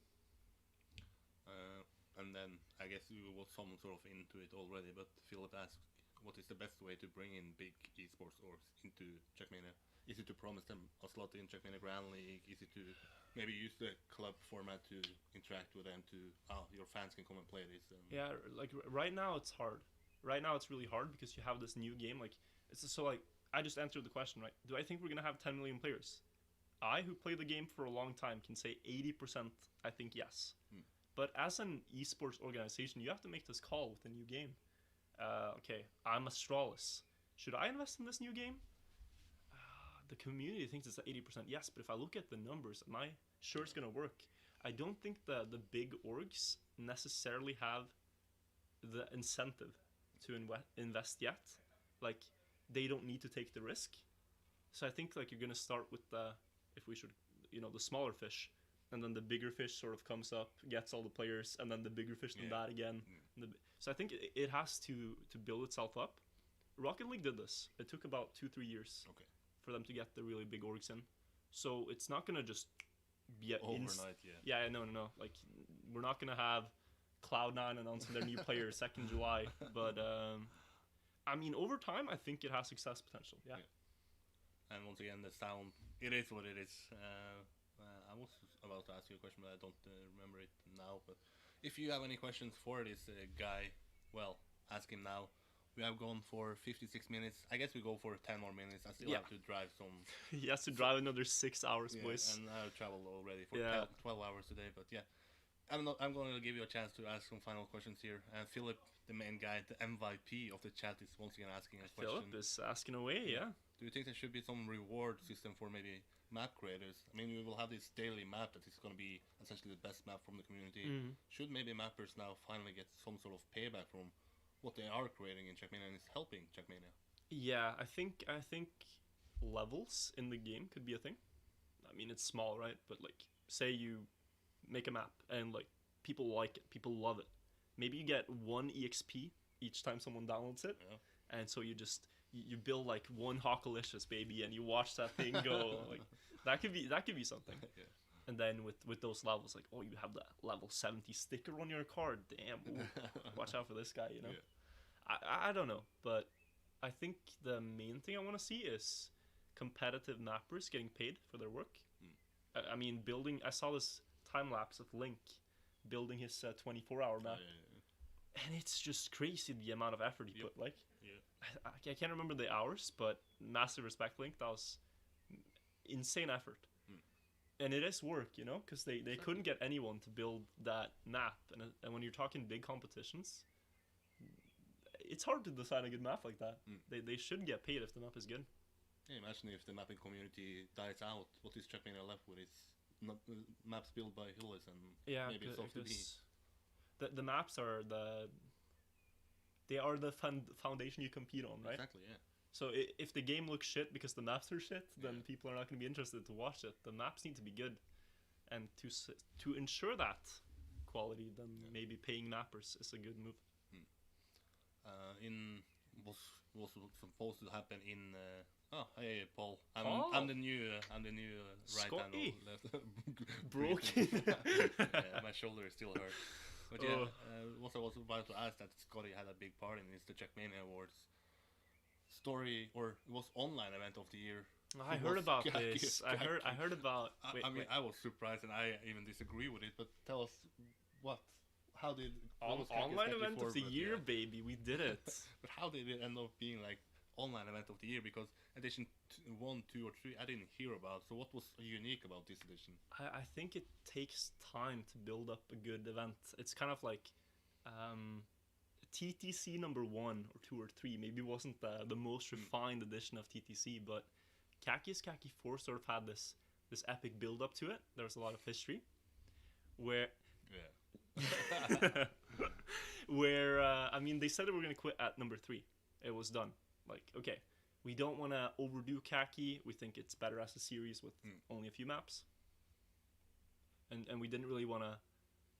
And then I guess you was some sort of into it already, but Philip asked, what is the best way to bring in big esports orgs into Trackmania? Is it to promise them a slot in Trackmania Grand League? Is it to maybe use the club format to interact with them to, your fans can come and play this? Yeah, like right now it's hard. Right now it's really hard because you have this new game. Like, it's just so like, I just answered the question, right? Do I think we're going to have 10 million players? I, who play the game for a long time, can say 80% I think yes. But as an esports organization, you have to make this call with a new game. Okay, I'm Astralis. Should I invest in this new game? The community thinks it's at 80% yes, but if I look at the numbers, am I sure it's going to work? I don't think the big orgs necessarily have the incentive to invest yet. Like, they don't need to take the risk. So I think like you're going to start with the smaller fish, and then the bigger fish sort of comes up, gets all the players, and then the bigger fish than that again. So I think it has to build itself up. Rocket League did this. It took about 2-3 years for them to get the really big orgs in. So it's not going to just be overnight, no. Like, we're not going to have Cloud9 announcing their new player 2nd July. But, I mean, over time, I think it has success potential, And once again, the sound, it is what it is. I was about to ask you a question, but I don't remember it now. But if you have any questions for this guy, well, ask him now. We have gone for 56 minutes. I guess we go for 10 more minutes. I still have to drive some. He has to drive another 6 hours, boys. And I've traveled already for 12 hours today. But I'm going to give you a chance to ask some final questions here. And Philip, the main guy, the MVP of the chat, is once again asking a question. Philip is asking away, Do you think there should be some reward system for maybe map creators? I mean, we will have this daily map that is going to be essentially the best map from the community. Should maybe mappers now finally get some sort of payback from what they are creating in Trackmania and is helping Trackmania? Yeah, I think levels in the game could be a thing. I mean, it's small, right? But like, say you make a map and like people like it, people love it. Maybe you get 1 EXP each time someone downloads it, and so you just you build like 1 Hawkalicious, baby, and you watch that thing go. Like, that could be something. And then with those levels, like, oh, you have that level 70 sticker on your card. Damn, ooh, watch out for this guy, you know? I don't know, but I think the main thing I want to see is competitive mappers getting paid for their work. I mean, I saw this time-lapse of Link building his 24-hour map. And it's just crazy the amount of effort he put. Like, I can't remember the hours, but massive respect, Link. That was insane effort. And it is work, you know, because they couldn't get anyone to build that map. And when you're talking big competitions, it's hard to design a good map like that. They should get paid if the map is good. Yeah, imagine if the mapping community dies out. What is Trackmania left with? It's maps built by Hillis and maybe the maps are the foundation you compete on, right? Exactly, yeah. So if the game looks shit because the maps are shit, then people are not going to be interested to watch it. The maps need to be good, and to ensure that quality, then maybe paying mappers is a good move. Was supposed to happen in. Hey Paul, I'm the new right hand left. Broken. My shoulder is still hurt. But what I was about to ask, that Scotty had a big part in is the Trackmania Awards story, or it was online event of the year. I heard about this. I heard about. Wait. I was surprised, and I even disagree with it. But tell us how did online event of the year, baby? We did it. But how did it end up being like online event of the year? Because edition 1, 2, or 3, I didn't hear about. So what was unique about this edition? I think it takes time to build up a good event. It's kind of like TTC number 1 or 2 or 3 maybe wasn't the most refined edition of TTC, but Kaki's Kaki 4 sort of had this epic build up to it. There was a lot of history where where I mean, they said they were going to quit at number 3. It was done. Like, okay, we don't want to overdo khaki. We think it's better as a series with only a few maps. And we didn't really want to,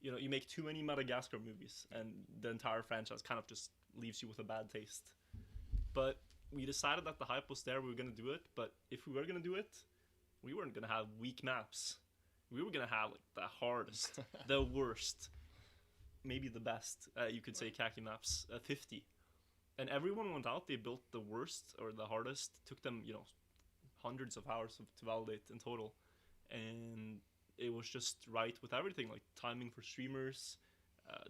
you make too many Madagascar movies and the entire franchise kind of just leaves you with a bad taste. But we decided that the hype was there, we were going to do it. But if we were going to do it, we weren't going to have weak maps. We were going to have like the hardest, the worst, maybe the best, you could say, khaki maps, 50. And everyone went out, they built the worst or the hardest, took them, hundreds of hours to validate in total. And it was just right with everything, like timing for streamers,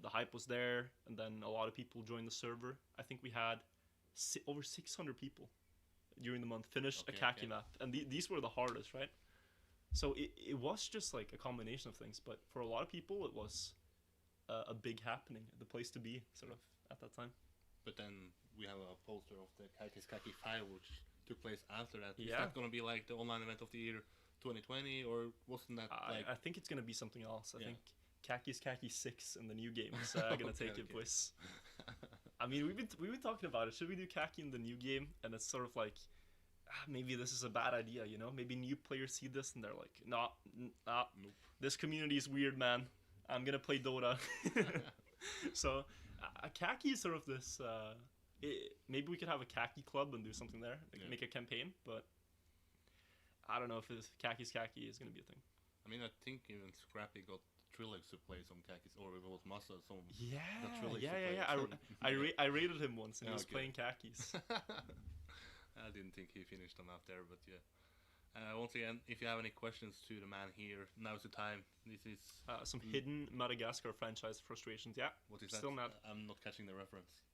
the hype was there, and then a lot of people joined the server. I think we had over 600 people during the month finish a khaki map, and these were the hardest, right? So it was just like a combination of things, but for a lot of people it was a big happening, the place to be, sort of, at that time. But then we have a poster of the Khaki 5, which took place after that. Is Yeah. that going to be like the online event of the year 2020, or wasn't that like... I think it's going to be something else. I Yeah. think Khaki 6 in the new game is going to take it, boys. I mean, we've been talking about it. Should we do khaki in the new game? And it's sort of like, maybe this is a bad idea, Maybe new players see this and they're like, nah, Nope. this community is weird, man. I'm going to play Dota. So, khaki is sort of this... maybe we could have a khaki club and do something there, make a campaign, but I don't know if khaki is going to be a thing. I mean, I think even Scrappy got Trilix to play some khakis, or it was Masa, some... Yeah. Some... I rated him once and he was Okay. playing khakis. I didn't think he finished them out there, but yeah. Once again, if you have any questions to the man here, now's the time. This is... Some hidden Madagascar franchise frustrations. Yeah. What is still that? not... I'm not catching the reference.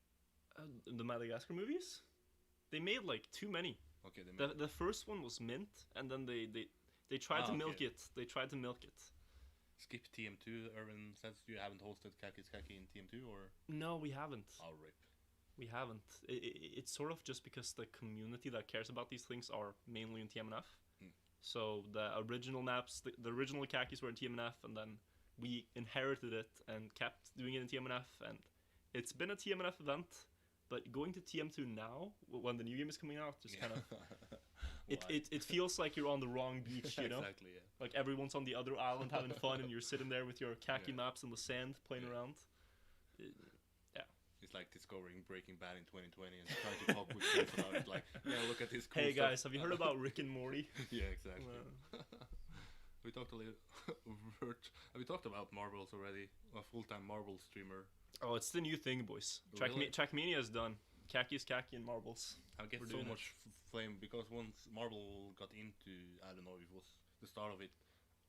The Madagascar movies? They made like too many. Okay, they made... The first one was mint, and then they tried to milk it. They tried to milk it. Skip TM2, Irvin says you haven't hosted Khaki in TM2, or... No, we haven't. I'll rip. We haven't. It's sort of just because the community that cares about these things are mainly in TMNF. So the original maps, the original khakis were in TMNF, and then we inherited it and kept doing it in TMNF, and it's been a TMNF event. But going to TM2 now, when the new game is coming out, just kind of... It feels like you're on the wrong beach, Exactly, yeah. Like everyone's on the other island having fun, and you're sitting there with your khaki maps in the sand playing around. It's like discovering Breaking Bad in 2020 and trying to talk with kids about it. Like, look at this cool Hey stuff. guys, have you heard about Rick and Morty? Yeah, exactly. We talked a little... we talked about marbles already. A full-time marble streamer. Oh, it's the new thing, boys. Really? Trackmania is done. Khaki is khaki and marbles. I get so much flame because once Marble got into, I don't know if it was the start of it,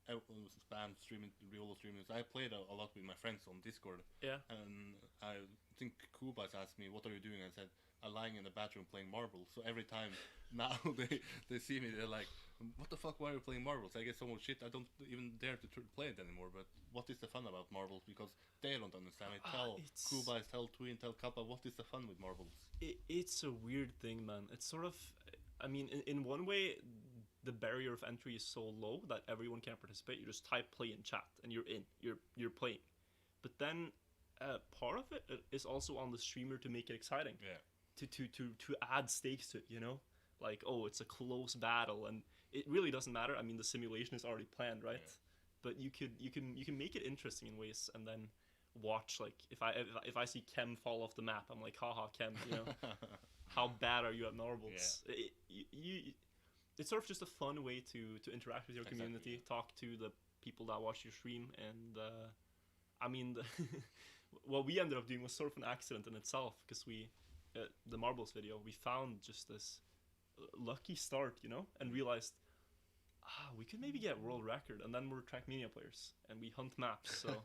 I was spam streaming, Riolo streaming. So I played a lot with my friends on Discord. Yeah. And I think Kubas asked me, what are you doing? I said, I'm lying in the bathroom playing marbles. So every time now they see me, they're like, what the fuck, why are you playing marbles? I get so much shit, I don't even dare to play it anymore. But what is the fun about marbles? Because they don't understand it. Tell Kubas, tell Twin, tell Kappa, what is the fun with marbles? It's a weird thing, man. It's sort of, I mean, in one way, the barrier of entry is so low that everyone can participate. You just type play in chat and you're in. You're playing. But then part of it is also on the streamer to make it exciting. Yeah. To add stakes to it, Like, oh, it's a close battle, and it really doesn't matter. I mean, the simulation is already planned, right? Yeah. But you can make it interesting in ways, and then watch, like, if I see Kem fall off the map, I'm like, haha, Kem, how bad are you at marbles? Yeah. It's sort of just a fun way to interact with your community, talk to the people that watch your stream, and I mean, what we ended up doing was sort of an accident in itself, because the marbles video, we found just this lucky start, and realized, we could maybe get world record, and then we're Trackmania players, and we hunt maps, so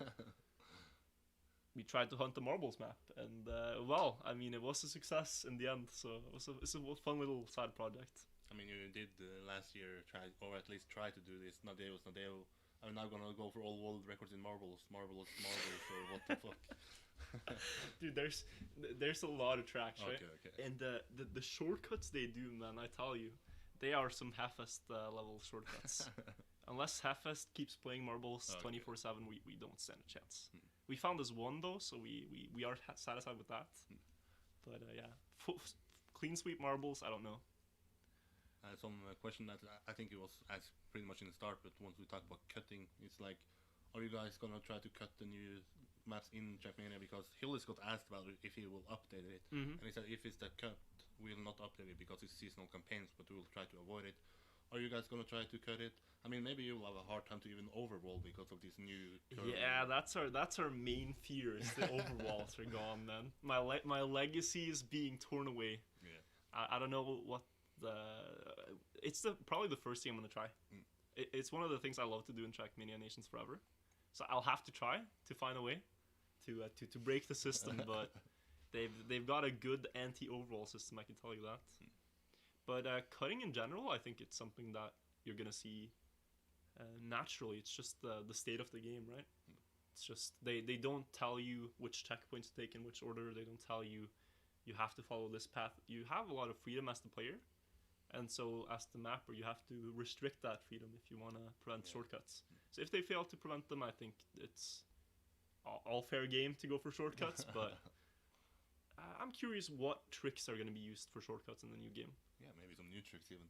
we tried to hunt the marbles map, and well, I mean, it was a success in the end, so it's a fun little side project. I mean, you did last year try, or at least try to do this. Nadeo. I'm now gonna go for all world records in marbles, or what the fuck. Dude, there's a lot of tracks, right? Okay. And the shortcuts they do, man, I tell you, they are some Heffest level shortcuts. Unless Heffest keeps playing marbles 24/7, we don't stand a chance. We found this one though, so we are satisfied with that. But yeah, clean sweep marbles, I don't know. Some question that I think it was asked pretty much in the start, but once we talk about cutting, it's like, are you guys gonna try to cut the new maps in Trackmania? Because Hillis got asked about it if he will update it, and he said if it's the cut, we will not update it because it's seasonal campaigns, but we will try to avoid it. Are you guys gonna try to cut it? I mean, maybe you will have a hard time to even overwall because of this new. Yeah, that's our main fear is the overwalls are gone. Then my legacy is being torn away. Yeah. I don't know what it's probably the first thing I'm gonna try. It's one of the things I love to do in Trackmania Nations Forever, so I'll have to try to find a way to break the system. But they've got a good anti-overall system, I can tell you that. But cutting in general, I think it's something that you're gonna see naturally. It's just the state of the game, right? It's just they don't tell you which checkpoints to take in which order. They don't tell you have to follow this path. You have a lot of freedom as the player, and so as the mapper, you have to restrict that freedom if you want to prevent shortcuts. So if they fail to prevent them, I think it's all fair game to go for shortcuts. But I'm curious what tricks are going to be used for shortcuts in the new game. Yeah, maybe some new tricks even.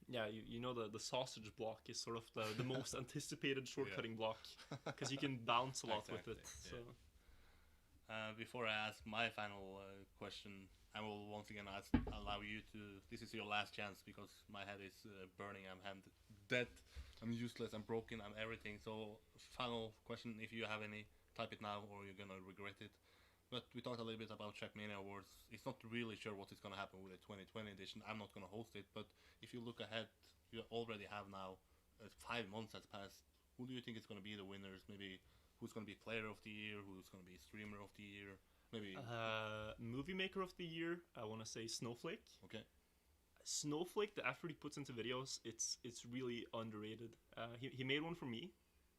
Yeah, you know the sausage block is sort of the most anticipated shortcutting block because you can bounce a lot with it. So. Before I ask my final question, I will once again allow you to. This is your last chance because my head is burning. I'm dead. I'm useless. I'm broken. I'm everything. So, final question: if you have any, type it now, or you're gonna regret it. But we talked a little bit about Trackmania Awards. It's not really sure what is gonna happen with the 2020 edition. I'm not gonna host it. But if you look ahead, you already have now 5 months has passed. Who do you think is gonna be the winners? Maybe. Who's going to be Player of the Year? Who's going to be Streamer of the Year? Maybe Movie Maker of the Year. I want to say Snowflake. Okay. Snowflake, the effort he puts into videos, it's really underrated. He made one for me.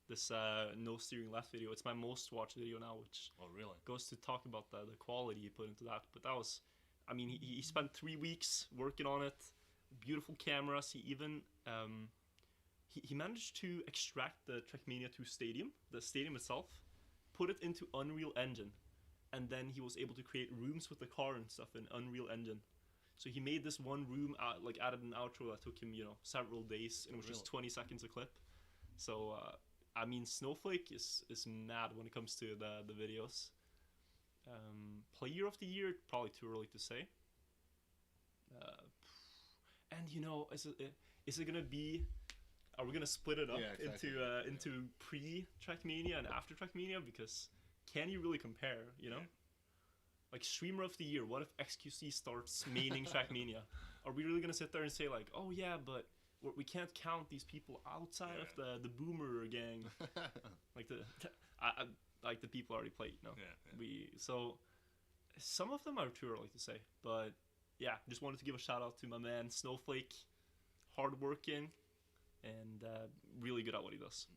This no steering left video. It's my most watched video now, which really goes to talk about the quality he put into that. But that was, I mean, he spent 3 weeks working on it. Beautiful cameras. He even He managed to extract the Trackmania 2 stadium, the stadium itself, put it into Unreal Engine, and then he was able to create rooms with the car and stuff in Unreal Engine. So he made this one room, added an outro that took him, several days, and it was just 20 seconds a clip. So, I mean, Snowflake is mad when it comes to the videos. Player of the Year, probably too early to say. And, is it going to be... Are we gonna split it up into pre-Trackmania and after Trackmania? Because can you really compare? Like Streamer of the Year. What if XQC starts maining Trackmania? Are we really gonna sit there and say like, oh yeah, but we can't count these people outside of the Boomer gang, like the people already played? No, so some of them are too early to say, but yeah, just wanted to give a shout out to my man Snowflake, hardworking. And really good at what he does.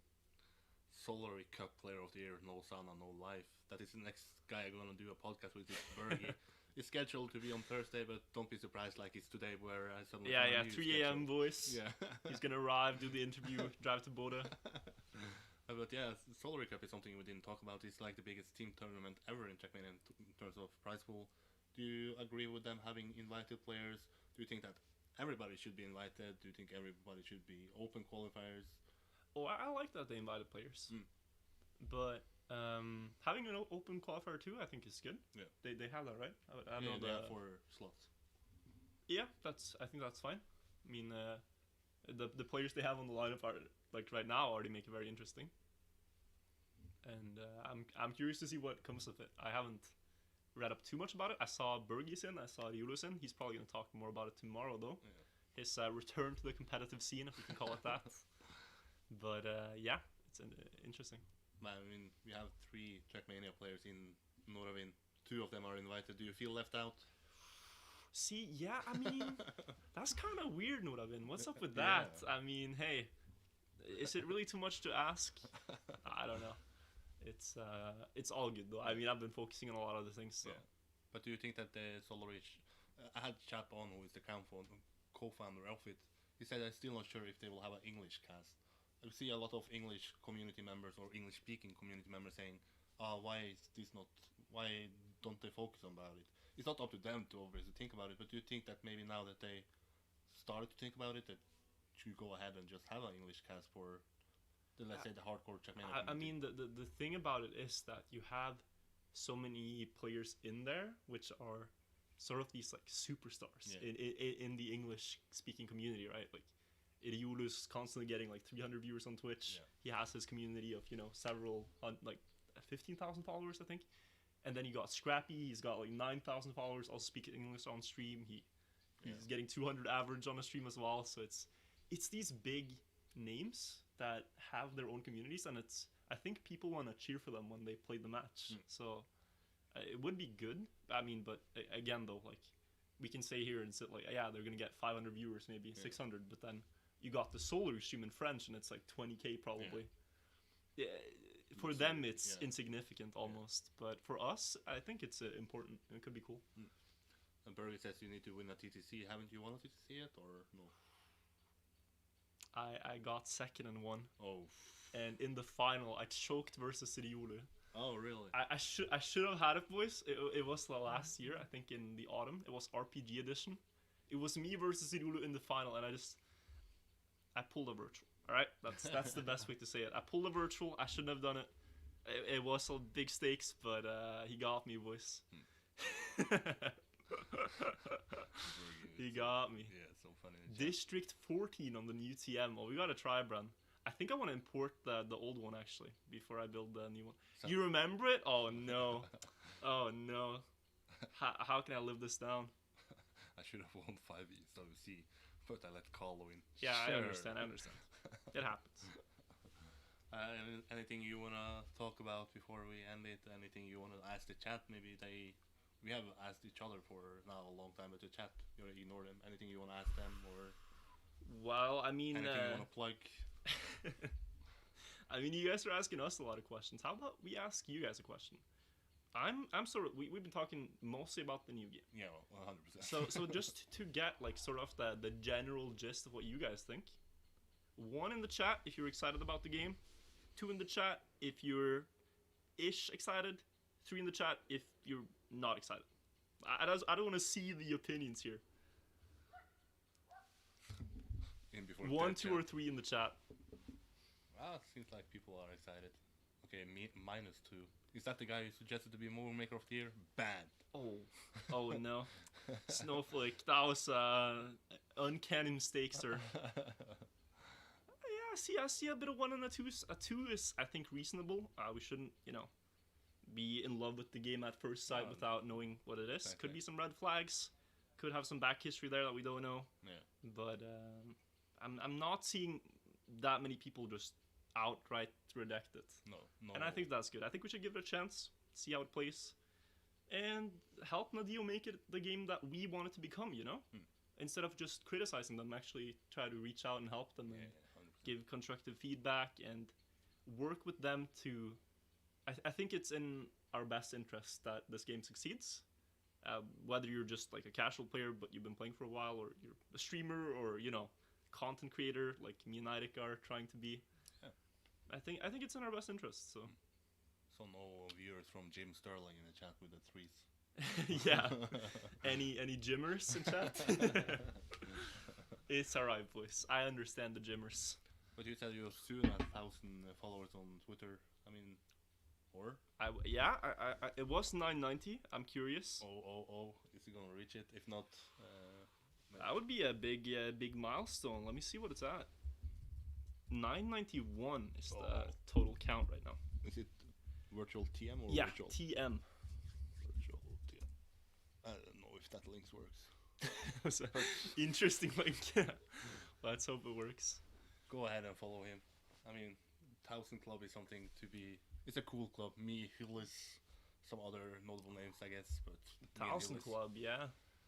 Solary Cup Player of the Year, no sauna, no life. That is the next guy I'm gonna do a podcast with. Is Bergie. It's scheduled to be on Thursday, but don't be surprised like it's today where I suddenly 3 a.m. boys. Yeah, he's gonna arrive, do the interview, drive to Bodø. But yeah, Solary Cup is something we didn't talk about. It's like the biggest team tournament ever in Trackmania in terms of prize pool. Do you agree with them having invited players? Do you think that everybody should be invited? Do you think everybody should be open qualifiers? Oh, I like that they invited players. But having an open qualifier too, I think is good. Yeah, they have that, right? I know they have 4 slots. Yeah, I think that's fine. I mean, the players they have on the lineup are like right now already make it very interesting. And I'm curious to see what comes of it. I haven't read up too much about it. I saw Bergis in, I saw Julius in. He's probably going to talk more about it tomorrow, though. Yeah. His return to the competitive scene, if we can call it that. But yeah, it's interesting. I mean, we have 3 Trackmania players in Nordavind. 2 of them are invited. Do you feel left out? See, yeah, I mean, that's kind of weird, Nordavind. What's up with that? Yeah. I mean, hey, is it really too much to ask? I don't know. It's all good though. I mean, I've been focusing on a lot of the things. So. Yeah. But do you think that the Solarich, I had Chap on, who is the co-founder of it. He said I'm still not sure if they will have an English cast. I see a lot of English community members or English-speaking community members saying, why don't they focus on about it? It's not up to them to obviously think about it, but do you think that maybe now that they started to think about it that you go ahead and just have an English cast for, let's say, the hardcore Trackmania? I mean, the thing about it is that you have so many players in there which are sort of these like superstars in the English speaking community, right? Like Idiolu's constantly getting like 300 viewers on Twitch. He has his community of, you know, several like 15,000 followers, I think. And then you got Scrappy, he's got like 9,000 followers, also speaking English on stream. He's getting 200 average on a stream as well. So it's these big names that have their own communities, and I think people want to cheer for them when they play the match. So it would be good. I mean, but again though, like we can say here and sit like, yeah, they're gonna get 500 viewers, maybe 600, but then you got the Solar stream in French and it's like 20k probably. For them it's insignificant almost, but for us I think it's important. It could be cool. And Berger says you need to win a TTC. Haven't you won a TTC yet, or no? I got second and won. Oh. And in the final I choked versus Idiolu. Oh really? I should have had it, boys. It was the last year, I think in the autumn. It was RPG edition. It was me versus Idiolu in the final, and I pulled a virtual. All right, that's the best way to say it. I pulled a virtual. I shouldn't have done it. It was a big stakes, but he got me, boys. He got me. Yeah, so funny. District 14 on the new TM. Oh, we gotta try, Bran. I think I want to import the old one actually before I build the new one. You remember it? Oh no. Oh no. How can I live this down? I should have won 5E so C, but I let Carlo in. Yeah, sure. I understand. It happens. Anything you wanna talk about before we end it? Anything you wanna ask the chat? Maybe we have asked each other for now a long time, but the chat, you wanna ignore them. Anything you wanna ask them, or? Well, I mean, anything you wanna plug? I mean, you guys are asking us a lot of questions. How about we ask you guys a question? I'm sort of we've been talking mostly about the new game. Yeah, well, 100%. So just to get like sort of the general gist of what you guys think. 1 in the chat if you're excited about the game. 2 in the chat if you're ish excited. 3 in the chat if you're not excited. I don't want to see the opinions here. 1, 2, or 3 in the chat. Well, it seems like people are excited. Okay, -2. Is that the guy who suggested to be Movie Maker of the Year? Bad. Oh no. Snowflake, that was uncanny mistake, sir. Yeah, I see a bit of 1 and a 2. A 2 is, I think, reasonable. We shouldn't, you know, be in love with the game at first sight without knowing what it is. Exactly. Could be some red flags. Could have some back history there that we don't know. Yeah. But I'm not seeing that many people just outright reject it. No. And I think that's good. I think we should give it a chance, see how it plays, and help Nadio make it the game that we want it to become, you know? Instead of just criticizing them, actually try to reach out and help them and give constructive feedback and work with them to... I think it's in our best interest that this game succeeds. Whether you're just like a casual player but you've been playing for a while, or you're a streamer, or, you know, content creator like me and Eirik are trying to be. I think it's in our best interest. So no viewers from Jim Sterling in the chat with the 3s. Yeah. Any gymmers in chat? It's alright, boys. I understand the gymmers. But you said you're soon at 1,000 followers on Twitter. I mean, or? It was 990. I'm curious. Oh! Is he gonna reach it? If not, that would be a big milestone. Let me see what it's at. 991 is the total count right now. Is it virtual TM or virtual? TM. Virtual TM. I don't know if that link works. It's an interesting link. Let's hope it works. Go ahead and follow him. I mean, 1,000 Club is something to be... It's a cool club. Me, Hillis, some other notable names, I guess. But 1,000 Club, yeah.